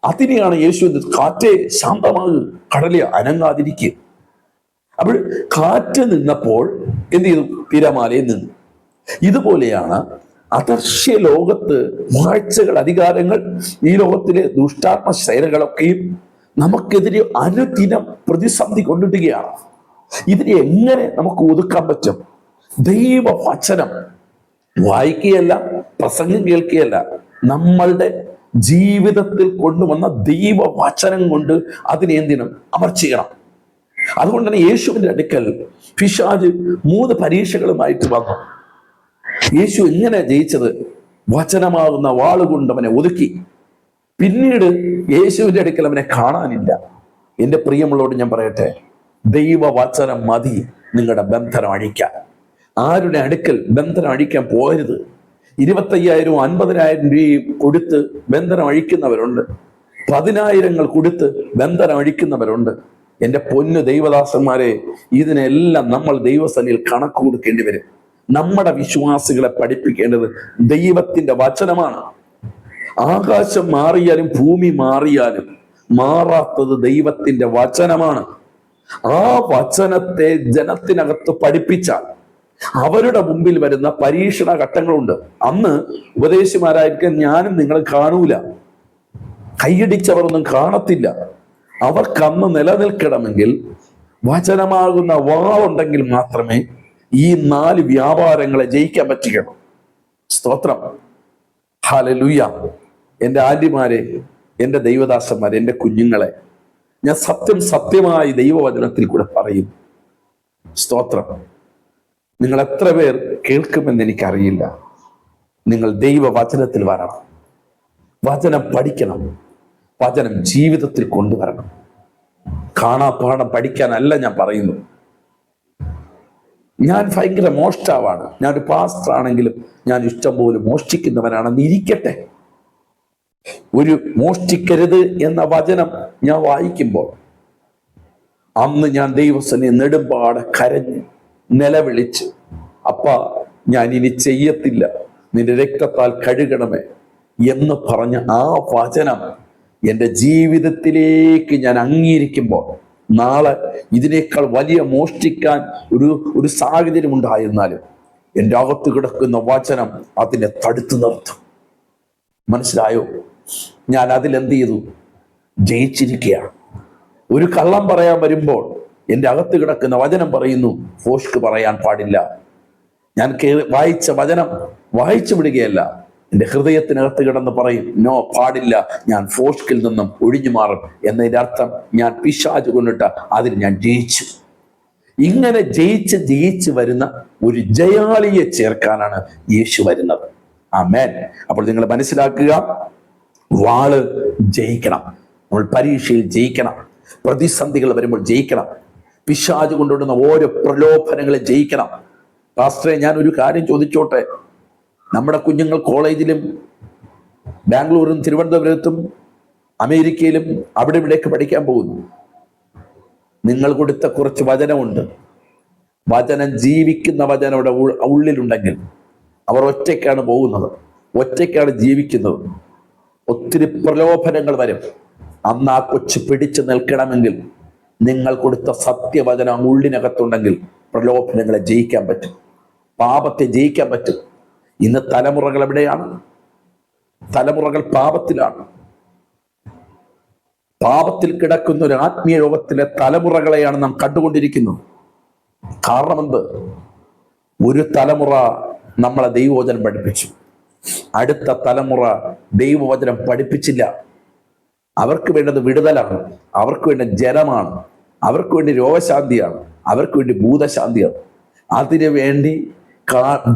അതിനെയാണ് യേശു കാറ്റേ ശാന്തമാകും, കടലെ അനങ്ങാതിരിക്കുക. അപ്പോൾ കാറ്റ് നിന്നപ്പോൾ എന്ത് ചെയ്തു? തിരമാലയിൽ നിന്നു. ഇതുപോലെയാണ് അദർശ്യ ലോകത്ത് വാഴ്ചകൾ, അധികാരങ്ങൾ, ഈ ലോകത്തിലെ ദുഷ്ടാത്മ ശൈലകളൊക്കെയും നമുക്കെതിരെ അനുദിനം പ്രതിസന്ധി കൊണ്ടിടുകയാണ്. ഇതിനെ എങ്ങനെ നമുക്ക് ഒതുക്കാൻ പറ്റും? ദൈവവചനം വായിക്കുകയല്ല, പ്രസംഗം കേൾക്കുകയല്ല, നമ്മളുടെ ജീവിതത്തിൽ കൊണ്ടുവന്ന ദൈവവചനം കൊണ്ട് അതിനെ എന്തിനും അമർച്ചയണം. അതുകൊണ്ട് തന്നെ യേശുവിന്റെ അടുക്കൽ പിശാച് 3 പരീക്ഷകളുമായിട്ട് വന്നു. യേശു എങ്ങനെ ജയിച്ചത്? വചനമാകുന്ന വാളുകൊണ്ട് അവനെ ഒതുക്കി. പിന്നീട് യേശുവിന്റെ അടുക്കൽ അവനെ കാണാനില്ല. എൻ്റെ പ്രിയമുള്ളവരോട് ഞാൻ പറയട്ടെ, ദൈവവചനം മതി നിങ്ങളുടെ ബന്ധനം അഴിക്കാൻ. ആരുടെ അടുക്കൽ ബന്ധനം അഴിക്കാൻ പോകരുത്. 25,000 50,000 രൂപയും കൊടുത്ത് ബന്ധനം അഴിക്കുന്നവരുണ്ട്. 10,000 കൊടുത്ത് ബന്ധനം അഴിക്കുന്നവരുണ്ട്. എൻ്റെ പൊന്നു ദൈവദാസന്മാരെ, ഇതിനെല്ലാം നമ്മൾ ദൈവസന്നിധിയിൽ കണക്ക് കൊടുക്കേണ്ടി വരും. നമ്മുടെ വിശ്വാസികളെ പഠിപ്പിക്കേണ്ടത് ദൈവത്തിന്റെ വചനമാണ്. ആകാശം മാറിയാലും ഭൂമി മാറിയാലും മാറാത്തത് ദൈവത്തിന്റെ വചനമാണ്. ആ വചനത്തെ ജനത്തിനകത്ത് പഠിപ്പിച്ചാൽ അവരുടെ മുമ്പിൽ വരുന്ന പരീക്ഷണ ഘട്ടങ്ങളുണ്ട്. അന്ന് ഉപദേശിമാരായിരിക്കും ഞാനും നിങ്ങൾ കാണൂല, കൈയടിച്ചവരൊന്നും കാണത്തില്ല. അവർക്കന്ന് നിലനിൽക്കണമെങ്കിൽ വചനമാകുന്ന വാളുണ്ടെങ്കിൽ മാത്രമേ ഈ 4 വ്യാപാരങ്ങളെ ജയിക്കാൻ പറ്റുകയുള്ളൂ. സ്തോത്രം, ഹല്ലേലൂയ. എൻ്റെ ആന്റിമാരെ, എൻ്റെ ദൈവദാസന്മാരെ, എൻ്റെ കുഞ്ഞുങ്ങളെ, ഞാൻ സത്യമായി ദൈവവചനത്തിൽ കൂടെ പറയും. സ്തോത്രം. നിങ്ങൾ എത്ര പേർ കേൾക്കുമെന്ന് എനിക്കറിയില്ല. നിങ്ങൾ ദൈവവചനത്തിൽ വരണം, വചനം പഠിക്കണം, വചനം ജീവിതത്തിൽ കൊണ്ടുവരണം. കാണാപ്പാഠം പഠിക്കാനല്ല ഞാൻ പറയുന്നു. ഞാൻ ഭയങ്കര മോഷ്ടാവാണ്, ഞാനൊരു പാസ്റ്റർ ആണെങ്കിലും ഞാൻ ഇഷ്ടംപോലെ മോഷ്ടിക്കുന്നവനാണെന്ന് ഇരിക്കട്ടെ. ഒരു മോഷ്ടിക്കരുത് എന്ന വചനം ഞാൻ വായിക്കുമ്പോൾ അന്ന് ഞാൻ ദൈവസന്നിധിയിൽ നെടുമ്പാടെ കരഞ്ഞ് നിലവിളിച്ച്, അപ്പാ ഞാൻ ഇനി ചെയ്യത്തില്ല, നിന്റെ രക്തത്താൽ കഴുകണമേ എന്ന് പറഞ്ഞ ആ വചനം എൻ്റെ ജീവിതത്തിലേക്ക് ഞാൻ അംഗീകരിക്കുമ്പോൾ നാളെ ഇതിനേക്കാൾ വലിയ മോഷ്ടിക്കാൻ ഒരു സാഹചര്യം ഉണ്ടായിരുന്നാലും എൻ്റെ അകത്ത് കിടക്കുന്ന വചനം അതിനെ തടുത്തു നിർത്തും. മനസ്സിലായോ? ഞാൻ അതിലെന്ത് ചെയ്തു? ജയിച്ചിരിക്കുകയാണ്. ഒരു കള്ളം പറയാൻ വരുമ്പോൾ എൻ്റെ അകത്ത് കിടക്കുന്ന വചനം പറയുന്നു, ഫോഷ്ക്ക് പറയാൻ പാടില്ല. ഞാൻ വായിച്ച വചനം വായിച്ചു വിടുകയല്ല, എൻ്റെ ഹൃദയത്തിനകത്ത് കിടന്ന് പറയും, നോ, പാടില്ല, ഞാൻ ഫോഷ്കിൽ നിന്നും ഒഴിഞ്ഞു മാറും എന്നതിൻ്റെ അർത്ഥം ഞാൻ പിശാച് കൊണ്ടിട്ട് അതിൽ ഞാൻ ജയിച്ചു. ഇങ്ങനെ ജയിച്ച് വരുന്ന ഒരു ജയാളിയെ ചേർക്കാനാണ് യേശു വരുന്നത്. ആമേൻ. അപ്പോൾ നിങ്ങൾ മനസ്സിലാക്കുക, വാള് ജയിക്കണം. നമ്മൾ പരീക്ഷയിൽ ജയിക്കണം, പ്രതിസന്ധികൾ വരുമ്പോൾ ജയിക്കണം, പിശാച് കൊണ്ടുവരുന്ന ഓരോ പ്രലോഭനങ്ങളെ ജയിക്കണം. പാസ്റ്ററെ, ഞാൻ ഒരു കാര്യം ചോദിച്ചോട്ടെ? നമ്മുടെ കുഞ്ഞുങ്ങൾ കോളേജിലും ബാംഗ്ലൂരും തിരുവനന്തപുരത്തും അമേരിക്കയിലും അവിടെ ഇവിടേക്ക് പഠിക്കാൻ പോകുന്നു. നിങ്ങൾ കൊടുത്ത കുറച്ച് വചനമുണ്ട്. വചനം, ജീവിക്കുന്ന വചനം അവിടെ ഉള്ളിലുണ്ടെങ്കിൽ അവർ ഒറ്റയ്ക്കാണ് പോകുന്നത്, ഒറ്റയ്ക്കാണ് ജീവിക്കുന്നത്. ഒത്തിരി പ്രലോഭനങ്ങൾ വരും. അന്ന് ആ കൊച്ചു പിടിച്ചു നിൽക്കണമെങ്കിൽ നിങ്ങൾ കൊടുത്ത സത്യവചനം ഉള്ളിനകത്തുണ്ടെങ്കിൽ പ്രലോഭനങ്ങളെ ജയിക്കാൻ പറ്റും, പാപത്തെ ജയിക്കാൻ പറ്റും. ഇന്ന് തലമുറകൾ എവിടെയാണ്? തലമുറകൾ പാപത്തിലാണ്. പാപത്തിൽ കിടക്കുന്ന ഒരു ആത്മീയ ലോകത്തിലെ തലമുറകളെയാണ് നാം കണ്ടുകൊണ്ടിരിക്കുന്നത്. കാരണം എന്ത്? ഒരു തലമുറ നമ്മളെ ദൈവവചനം പഠിപ്പിച്ചു, അടുത്ത തലമുറ ദൈവവചനം പഠിപ്പിച്ചില്ല. അവർക്ക് വേണ്ടത് വിടുതലാണ്, അവർക്ക് വേണ്ട ജലമാണ്, അവർക്ക് വേണ്ടി രോഗശാന്തിയാണ്, അവർക്ക് വേണ്ടി ഭൂതശാന്തിയാണ്. അതിനു വേണ്ടി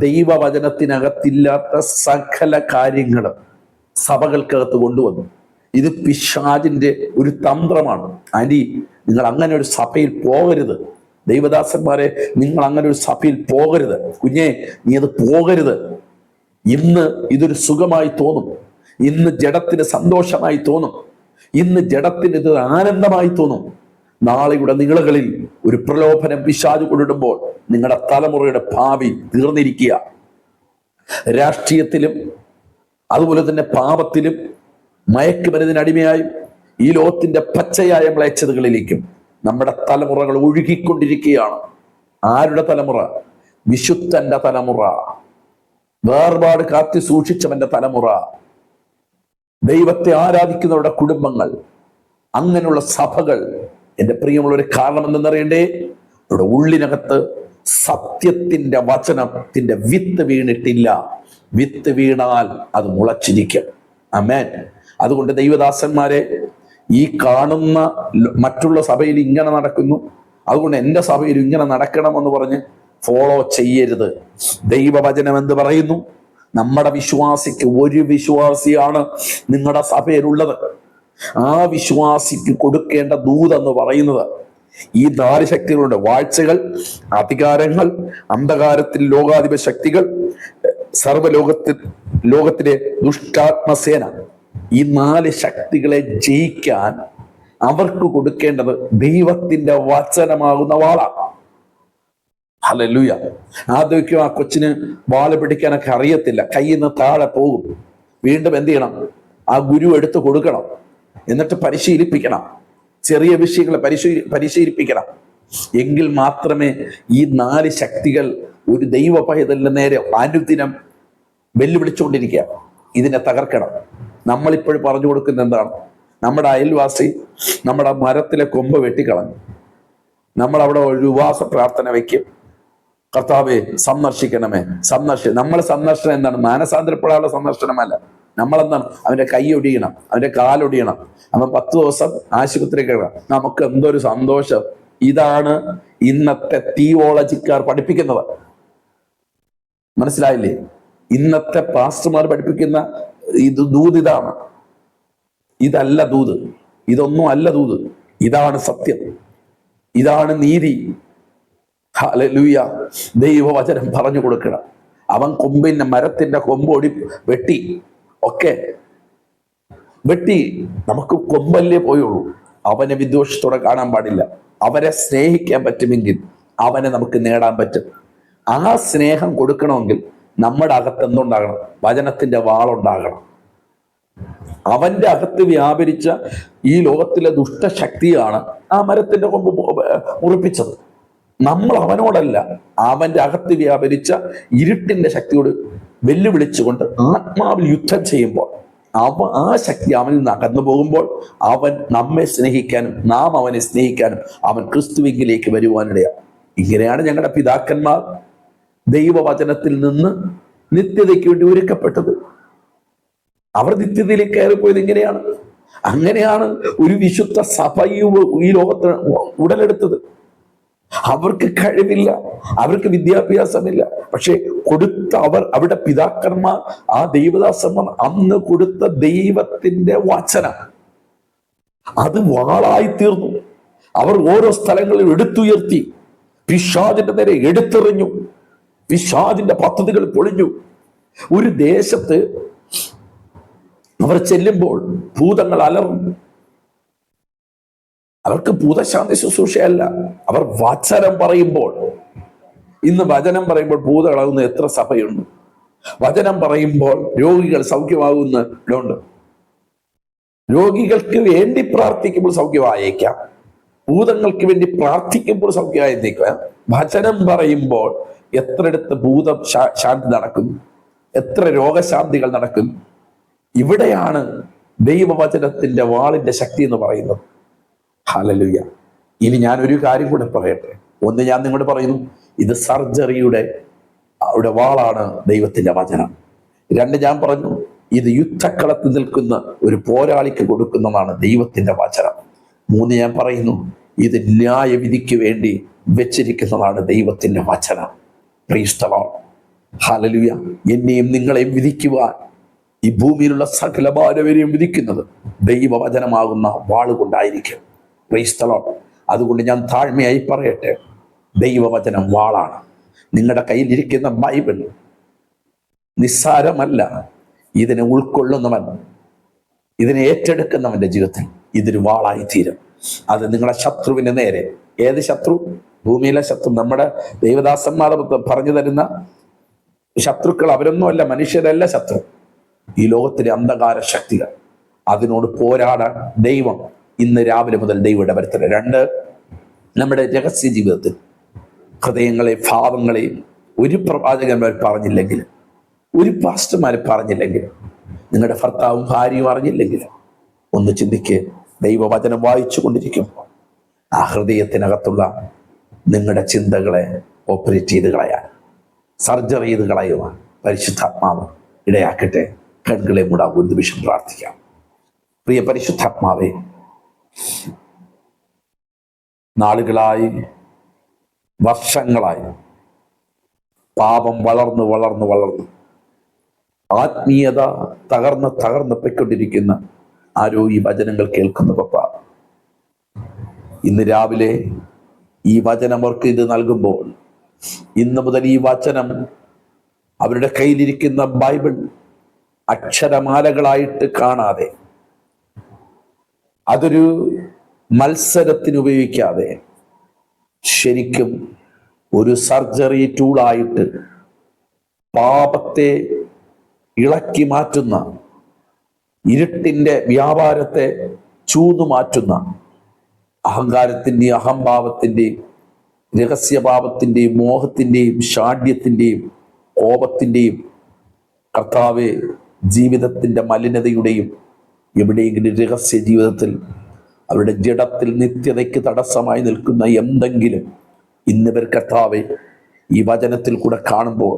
ദൈവവചനത്തിനകത്തില്ലാത്ത സകല കാര്യങ്ങളും സഭകൾക്കകത്ത് കൊണ്ടുവന്നു. ഇത് പിശാചിന്റെ ഒരു തന്ത്രമാണ്. ആന്റി, നിങ്ങൾ അങ്ങനെ ഒരു സഭയിൽ പോകരുത്. ദൈവദാസന്മാരെ, നിങ്ങൾ അങ്ങനെ ഒരു സഭയിൽ പോകരുത്. കുഞ്ഞെ, നീ അത് പോകരുത്. ഇന്ന് ഇതൊരു സുഖമായി തോന്നും, ഇന്ന് ജഡത്തിന് സന്തോഷമായി തോന്നും, ഇന്ന് ജഡത്തിന് ഇത് ആനന്ദമായി തോന്നും. നാളെയുടെ നിളകളിൽ ഒരു പ്രലോഭനം പിശാച് കൊണ്ടിടുമ്പോൾ നിങ്ങളുടെ തലമുറയുടെ ഭാവി തീർന്നിരിക്കുക. രാഷ്ട്രീയത്തിലും അതുപോലെ തന്നെ പാപത്തിലും മയക്കുമരുന്നിനടിമയായും ഈ ലോകത്തിന്റെ പച്ചയായ മ്ലേച്ഛതകളിലേക്കും നമ്മുടെ തലമുറകൾ ഒഴുകിക്കൊണ്ടിരിക്കുകയാണ്. ആരുടെ തലമുറ? വിശുദ്ധന്റെ തലമുറ, വേർപാട് കാത്തി സൂക്ഷിച്ചവന്റെ തലമുറ, ദൈവത്തെ ആരാധിക്കുന്നവരുടെ കുടുംബങ്ങൾ, അങ്ങനെയുള്ള സഭകൾ. എൻ്റെ പ്രിയമുള്ളൊരു കാരണം എന്തെന്നറിയണ്ടേ? ഇവിടെ ഉള്ളിനകത്ത് സത്യത്തിന്റെ വചനത്തിന്റെ വിത്ത് വീണിട്ടില്ല. വിത്ത് വീണാൽ അത് മുളച്ചിരിക്കും. ആമേൻ. അതുകൊണ്ട് ദൈവദാസന്മാരെ, ഈ കാണുന്ന മറ്റുള്ള സഭയിൽ ഇങ്ങനെ നടക്കുന്നു, അതുകൊണ്ട് എൻ്റെ സഭയിൽ ഇങ്ങനെ നടക്കണമെന്ന് പറഞ്ഞ് ഫോളോ ചെയ്യരുത്. ദൈവവചനം എന്ത് പറയുന്നു? നമ്മുടെ വിശ്വാസിക്ക് ഒരു വിശ്വാസിയാണ് നിങ്ങളുടെ സഭയിലുള്ളത്. ആ വിശ്വാസിക്ക് കൊടുക്കേണ്ട ദൂതെന്ന് പറയുന്നത് ഈ 4 ശക്തികളുണ്ട്: വാഴ്ചകൾ, അധികാരങ്ങൾ, അന്ധകാരത്തിൽ ലോകാധിപ ശക്തികൾ, ലോകത്തിലെ ദുഷ്ടാത്മസേന. ഈ 4 ശക്തികളെ ജയിക്കാൻ അവർക്ക് കൊടുക്കേണ്ടത് ദൈവത്തിന്റെ വചനമാകുന്ന വാളാണ്. ഹല്ലേലൂയ. ആദ്യമൊക്കെ ആ കൊച്ചിന് വാള് പിടിക്കാനൊക്കെ അറിയത്തില്ല, കയ്യിൽ നിന്ന് താഴെ പോകും. വീണ്ടും എന്ത് ചെയ്യണം? ആ ഗുരു എടുത്ത് കൊടുക്കണം, എന്നിട്ട് പരിശീലിപ്പിക്കണം, ചെറിയ വിഷയങ്ങളെ പരിശീലിപ്പിക്കണം. എങ്കിൽ മാത്രമേ ഈ 4 ശക്തികൾ ഒരു ദൈവ പൈതലിന്റെ നേരെ അനുദിനം വെല്ലുവിളിച്ചുകൊണ്ടിരിക്കുക. ഇതിനെ തകർക്കണം. നമ്മളിപ്പോഴും പറഞ്ഞു കൊടുക്കുന്ന എന്താണ്? നമ്മുടെ അയൽവാസി നമ്മുടെ മരത്തിലെ കൊമ്പ് വെട്ടിക്കളഞ്ഞു, നമ്മളവിടെ ഒരു ഉപവാസ പ്രാർത്ഥന വയ്ക്കും, കർത്താവെ സന്ദർശിക്കണമേ. നമ്മളെ സന്ദർശനം എന്താണ്? മാനസാന്തരപ്പെടാനുള്ള സന്ദർശനമല്ല. നമ്മളെന്താണ്? അവന്റെ കൈ ഒടിയണം, അവന്റെ കാലൊടിയണം, അവൻ 10 ദിവസം ആശുപത്രി കിടക്കണം. നമുക്ക് എന്തൊരു സന്തോഷം! ഇതാണ് ഇന്നത്തെ തിയോളജിക്കാർ പഠിപ്പിക്കുന്നത്. മനസ്സിലായില്ലേ? ഇന്നത്തെ പാസ്റ്റർമാർ പഠിപ്പിക്കുന്ന ഇത് ദൂത് ഇതാണ്. ഇതല്ല ദൂത്, ഇതൊന്നും അല്ല ദൂത്. ഇതാണ് സത്യം, ഇതാണ് നീതി. ഹല്ലേലൂയ. ദൈവവചനം പറഞ്ഞു കൊടുക്കണം. അവൻ മരത്തിന്റെ കൊമ്പൊടി വെട്ടി, വെട്ടി. നമുക്ക് കൊമ്പല്ലേ പോയുള്ളൂ. അവനെ വിദ്വേഷത്തോടെ കാണാൻ പാടില്ല. അവരെ സ്നേഹിക്കാൻ പറ്റുമെങ്കിൽ അവനെ നമുക്ക് നേടാൻ പറ്റും. ആ സ്നേഹം കൊടുക്കണമെങ്കിൽ നമ്മുടെ അകത്ത് എന്തുണ്ടാകണം? വചനത്തിന്റെ വാളുണ്ടാകണം. അവന്റെ അകത്ത് വ്യാപരിച്ച ഈ ലോകത്തിലെ ദുഷ്ടശക്തിയാണ് ആ മരത്തിന്റെ കൊമ്പ് മുറിപ്പിച്ചത്. നമ്മൾ അവനോടല്ല, അവന്റെ അകത്ത് വ്യാപരിച്ച ഇരുട്ടിന്റെ ശക്തിയോട് വെല്ലുവിളിച്ചുകൊണ്ട് ആത്മാവിൽ യുദ്ധം ചെയ്യുമ്പോൾ ആ ശക്തി അവനിൽ നിന്ന് അകന്നു പോകുമ്പോൾ അവൻ നമ്മെ സ്നേഹിക്കാനും നാം അവനെ സ്നേഹിക്കാനും അവൻ ക്രിസ്തുവിലേക്ക് വരുവാനിടയാണ്. ഇങ്ങനെയാണ് ഞങ്ങളുടെ പിതാക്കന്മാർ ദൈവവചനത്തിൽ നിന്ന് നിത്യതയ്ക്ക് വേണ്ടി ഒരുക്കപ്പെട്ടത്. അവർ നിത്യതയിലേക്ക് കയറിപ്പോയത് ഇങ്ങനെയാണ്. അങ്ങനെയാണ് ഒരു വിശുദ്ധ സഭയും ഈ ലോകത്ത് ഉടലെടുത്തത്. അവർക്ക് കഴിവില്ല, അവർക്ക് വിദ്യാഭ്യാസമില്ല, പക്ഷെ അവരുടെ പിതാക്കന്മാർ, ആ ദൈവദാസന്മാർ അന്ന് കൊടുത്ത ദൈവത്തിന്റെ വചനം അത് വാളായി തീർന്നു. അവർ ഓരോ സ്ഥലങ്ങളിൽ എടുത്തുയർത്തി, പിശാചിന്റെ നേരെ എടുത്തെറിഞ്ഞു, പിശാചിന്റെ പദ്ധതികൾ പൊളിഞ്ഞു. ഒരു ദേശത്ത് അവർ ചെല്ലുമ്പോൾ ഭൂതങ്ങൾ അലറും. അവർക്ക് ഭൂതശാന്തി ശുശ്രൂഷയല്ല, അവർ വചനം പറയുമ്പോൾ. ഇന്ന് വചനം പറയുമ്പോൾ ഭൂതകളാകുന്ന എത്ര സഭയുണ്ട്? വചനം പറയുമ്പോൾ രോഗികൾ സൗഖ്യമാകുന്ന ഇടമുണ്ട്. രോഗികൾക്ക് വേണ്ടി പ്രാർത്ഥിക്കുമ്പോൾ സൗഖ്യമായേക്കാം, ഭൂതങ്ങൾക്ക് വേണ്ടി പ്രാർത്ഥിക്കുമ്പോൾ സൗഖ്യമായേക്കാം. വചനം പറയുമ്പോൾ എത്രയിടത്ത് ഭൂതം ശാന്തി നടക്കും, എത്ര രോഗശാന്തികൾ നടക്കും. ഇവിടെയാണ് ദൈവവചനത്തിന്റെ വാളിന്റെ ശക്തി എന്ന് പറയുന്നത്. ഹല്ലേലൂയ. ഇനി ഞാനൊരു കാര്യം കൂടെ പറയട്ടെ. ഒന്ന്, ഞാൻ നിങ്ങളോട് പറയുന്നു, ഇത് സർജറിയുടെ വാളാണ് ദൈവത്തിന്റെ വചനം. 2, ഞാൻ പറഞ്ഞു, ഇത് യുദ്ധക്കളത്തിൽ നിൽക്കുന്ന ഒരു പോരാളിക്ക് കൊടുക്കുന്നതാണ് ദൈവത്തിന്റെ വചനം. 3, ഞാൻ പറയുന്നു, ഇത് ന്യായവിധിക്ക് വേണ്ടി വെച്ചിരിക്കുന്നതാണ് ദൈവത്തിന്റെ വചനം. Praise the lord. ഹല്ലേലൂയ. എന്നെയും നിങ്ങളെയും വിധിക്കുവാൻ, ഈ ഭൂമിയിലുള്ള സകല മാനവരെയും വിധിക്കുന്നത് ദൈവവചനമാകുന്ന വാളുകൊണ്ടായിരിക്കും. Praise the lord. അതുകൊണ്ട് ഞാൻ താഴ്മയായി പറയട്ടെ, ദൈവവചനം വാളാണ്. നിങ്ങളുടെ കയ്യിലിരിക്കുന്ന ബൈബിൾ നിസ്സാരമല്ല. ഇതിനെ ഉൾക്കൊള്ളുന്നവൻ, ഇതിനെ ഏറ്റെടുക്കുന്നവന്റെ ജീവിതത്തിൽ ഇതൊരു വാളായി തീരും. അത് നിങ്ങളുടെ ശത്രുവിന് നേരെ, ഏത് ശത്രു? ഭൂമിയിലെ ശത്രു. നമ്മുടെ ദൈവദാസന്മാർ പറഞ്ഞു തരുന്ന ശത്രുക്കൾ അവരൊന്നുമല്ല, മനുഷ്യരല്ല ശത്രു. ഈ ലോകത്തിലെ അന്ധകാര ശക്തികൾ, അതിനോട് പോരാടാൻ ദൈവം ഇന്ന് രാവിലെ മുതൽ ദൈവം ഇടവരുത്തരുത്. 2, നമ്മുടെ രഹസ്യ ജീവിതത്തിൽ ഹൃദയങ്ങളെയും ഭാവങ്ങളെയും ഒരു പ്രവാചകന്മാർ പറഞ്ഞില്ലെങ്കിലും, ഒരു പാസ്റ്റർമാർ പറഞ്ഞില്ലെങ്കിലും, നിങ്ങളുടെ ഭർത്താവും ഭാര്യയും അറിഞ്ഞില്ലെങ്കിലും, ഒന്ന് ചിന്തിക്ക്. ദൈവവചനം വായിച്ചു കൊണ്ടിരിക്കുമ്പോൾ ആ ഹൃദയത്തിനകത്തുള്ള നിങ്ങളുടെ ചിന്തകളെ ഓപ്പറേറ്റ് ചെയ്ത് കളയാൻ, സർജറി ചെയ്ത് കളയുവാൻ പരിശുദ്ധാത്മാവ് ഇടയാക്കട്ടെ. കണ്ണുകളെ മൂടാൻ ഒരു നിമിഷം പ്രാർത്ഥിക്കാം. പ്രിയ പരിശുദ്ധാത്മാവേ, നാളുകളായി, വർഷങ്ങളായി പാപം വളർന്ന് വളർന്ന് വളർന്ന് ആത്മീയത തകർന്ന് പൊയ്ക്കൊണ്ടിരിക്കുന്ന ആരോ ഈ വചനങ്ങൾ കേൾക്കുന്ന പപ്പ, ഇന്ന് രാവിലെ ഈ വചനം അവർക്ക് ഇത് നൽകുമ്പോൾ, ഇന്ന് മുതൽ ഈ വചനം അവരുടെ കയ്യിലിരിക്കുന്ന ബൈബിൾ അക്ഷരമാലകളായിട്ട് കാണാതെ, അതൊരു മത്സരത്തിന് ഉപയോഗിക്കാതെ ശരിക്കും ഒരു സർജറി ടൂളായിട്ട് പാപത്തെ ഇളക്കി മാറ്റുന്ന, ഇരുട്ടിന്റെ വ്യാപാരത്തെ ചൂതുമാറ്റുന്ന, അഹങ്കാരത്തിന്റെയും അഹംഭാവത്തിന്റെയും രഹസ്യഭാവത്തിന്റെയും മോഹത്തിന്റെയും ഷാഢ്യത്തിന്റെയും കോപത്തിന്റെയും കർത്താവെ ജീവിതത്തിന്റെ മലിനതയുടെയും എവിടെയെങ്കിലും രഹസ്യ ജീവിതത്തിൽ അവരുടെ ജഡത്തിൽ നിത്യതയ്ക്ക് തടസ്സമായി നിൽക്കുന്ന എന്തെങ്കിലും ഇന്നിവർ കർത്താവെ ഈ വചനത്തിൽ കൂടെ കാണുമ്പോൾ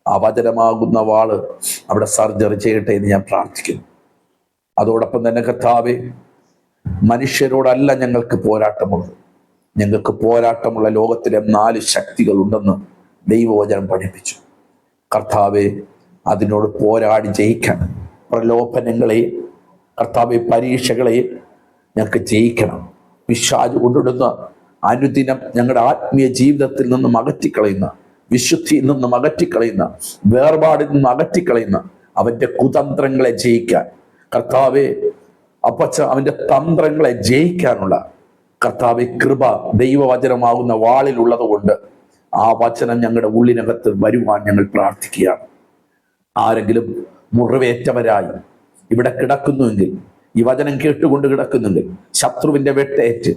ആ വചനമാകുന്ന വാള് അവിടെ സർജറി ചെയ്യട്ടെ എന്ന് ഞാൻ പ്രാർത്ഥിക്കുന്നു. അതോടൊപ്പം തന്നെ കർത്താവെ, മനുഷ്യരോടല്ല ഞങ്ങൾക്ക് പോരാട്ടമുള്ളത്, ഞങ്ങൾക്ക് പോരാട്ടമുള്ള ലോകത്തിലെ 4 ശക്തികളുണ്ടെന്ന് ദൈവവചനം പഠിപ്പിച്ചു. കർത്താവെ, അതിനോട് പോരാടി ജയിക്കാൻ പ്രലോഭനങ്ങളെ, കർത്താവെ പരീക്ഷകളെ ഞങ്ങൾക്ക് ജയിക്കണം. പിശാച് കൊണ്ടിടുന്ന അനുദിനം ഞങ്ങളുടെ ആത്മീയ ജീവിതത്തിൽ നിന്നും അകറ്റിക്കളയുന്ന, വിശുദ്ധിയിൽ നിന്നും അകറ്റിക്കളയുന്ന, വേർപാടിൽ നിന്നും അകറ്റിക്കളയുന്ന അവന്റെ കുതന്ത്രങ്ങളെ ജയിക്കാൻ കർത്താവെ, അവന്റെ തന്ത്രങ്ങളെ ജയിക്കാനുള്ള കർത്താവെ കൃപ ദൈവവചനമാകുന്ന വാളിലുള്ളത് കൊണ്ട് ആ വചനം ഞങ്ങളുടെ ഉള്ളിനകത്ത് വരുവാൻ ഞങ്ങൾ പ്രാർത്ഥിക്കുകയാണ്. ആരെങ്കിലും മുറിവേറ്റവരായി ഇവിടെ കിടക്കുന്നുവെങ്കിൽ, ഈ വചനം കേട്ടുകൊണ്ട് കിടക്കുന്നുണ്ട്, ശത്രുവിന്റെ വെട്ടേറ്റ്,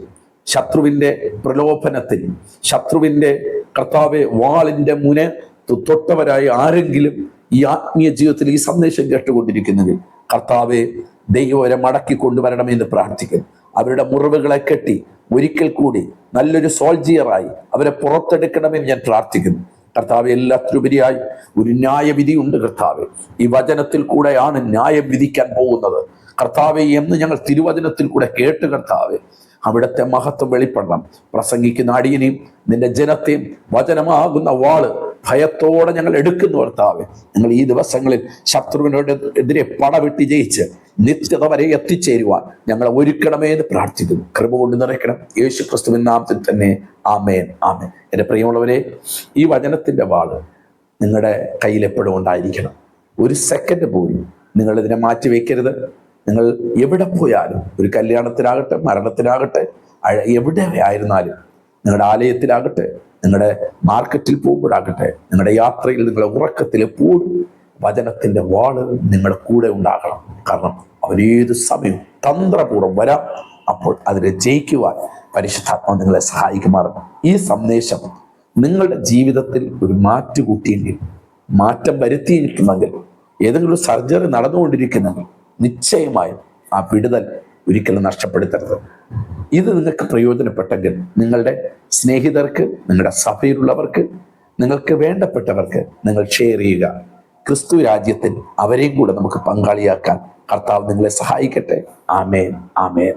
ശത്രുവിന്റെ പ്രലോഭനത്തിൽ, ശത്രുവിന്റെ കർത്താവെ വാളിന്റെ മുനെ തൊട്ടവരായി ആരെങ്കിലും ഈ ആത്മീയ ജീവിതത്തിൽ ഈ സന്ദേശം കേട്ടുകൊണ്ടിരിക്കുന്നെങ്കിൽ കർത്താവെ ദൈവവരെ മടക്കി കൊണ്ടുവരണമെന്ന് പ്രാർത്ഥിക്കുന്നു. അവരുടെ മുറിവുകളെ കെട്ടി ഒരിക്കൽ കൂടി നല്ലൊരു സോൾജിയറായി അവരെ പുറത്തെടുക്കണമെന്ന് ഞാൻ പ്രാർത്ഥിക്കുന്നു. കർത്താവെ, എല്ലാത്തിലുപരിയായി ഒരു ന്യായവിധി ഉണ്ട് കർത്താവെ. ഈ വചനത്തിൽ കൂടെയാണ് ന്യായം വിധിക്കാൻ പോകുന്നത് കർത്താവെ എന്ന് ഞങ്ങൾ തിരുവചനത്തിൽ കൂടെ കേട്ട് കർത്താവെ അവിടുത്തെ മഹത്വം വെളിപ്പെടണം. പ്രസംഗിക്കുന്ന അടിയനെയും നിന്റെ ജനത്തെയും വചനമാകുന്ന വാള് ഭയത്തോടെ ഞങ്ങൾ എടുക്കുന്നു കർത്താവെ. ഞങ്ങൾ ഈ ദിവസങ്ങളിൽ ശത്രുവിനോട് എതിരെ പടവെട്ടി ജയിച്ച് നിത്യത വരെ എത്തിച്ചേരുവാൻ ഞങ്ങളെ ഒരുക്കണമേ എന്ന് പ്രാർത്ഥിക്കുന്നു. കൃപ കൊണ്ട് നിറയ്ക്കണം, യേശു ക്രിസ്തുവിൻ നാമത്തിൽ തന്നെ. ആമേൻ, ആമേൻ. എൻ്റെ പ്രിയമുള്ളവരെ, ഈ വചനത്തിന്റെ വാള് നിങ്ങളുടെ കയ്യിൽ എപ്പോഴും ഉണ്ടായിരിക്കണം. ഒരു സെക്കൻഡ് പോലും നിങ്ങൾ ഇതിനെ മാറ്റിവെക്കരുത്. നിങ്ങൾ എവിടെ പോയാലും, ഒരു കല്യാണത്തിനാകട്ടെ, മരണത്തിനാകട്ടെ, എവിടെ ആയിരുന്നാലും, നിങ്ങളുടെ ആലയത്തിലാകട്ടെ, നിങ്ങളുടെ മാർക്കറ്റിൽ പോകുമ്പോഴാകട്ടെ, നിങ്ങളുടെ യാത്രയിൽ, നിങ്ങളുടെ ഉറക്കത്തിൽ എപ്പോഴും വചനത്തിന്റെ വാള് നിങ്ങളുടെ കൂടെ ഉണ്ടാകണം. കാരണം അവരേത് സമയവും തന്ത്രപൂർവ്വം വരാം. അപ്പോൾ അതിനെ ജയിക്കുവാൻ പരിശുദ്ധാത്മാവ് നിങ്ങളെ സഹായിക്കുമാറുണ്ട്. ഈ സന്ദേശം നിങ്ങളുടെ ജീവിതത്തിൽ ഒരു മാറ്റുകൂട്ടിയെങ്കിൽ, മാറ്റം വരുത്തിയിരിക്കുന്നെങ്കിൽ, ഏതെങ്കിലും ഒരു സർജറി നടന്നുകൊണ്ടിരിക്കുന്നെങ്കിൽ നിശ്ചയമായും ആ വിടുതൽ ഒരിക്കലും നഷ്ടപ്പെടുത്തരുത്. ഇത് നിങ്ങൾക്ക് പ്രയോജനപ്പെട്ടെങ്കിൽ നിങ്ങളുടെ സ്നേഹിതർക്ക്, നിങ്ങളുടെ സഭയിലുള്ളവർക്ക്, നിങ്ങൾക്ക് വേണ്ടപ്പെട്ടവർക്ക് നിങ്ങൾ ഷെയർ ചെയ്യുക. ക്രിസ്തു രാജ്യത്തിൽ അവരെയും കൂടെ നമുക്ക് പങ്കാളിയാക്കാൻ കർത്താവ് നിങ്ങളെ സഹായിക്കട്ടെ. ആമേൻ, ആമേൻ.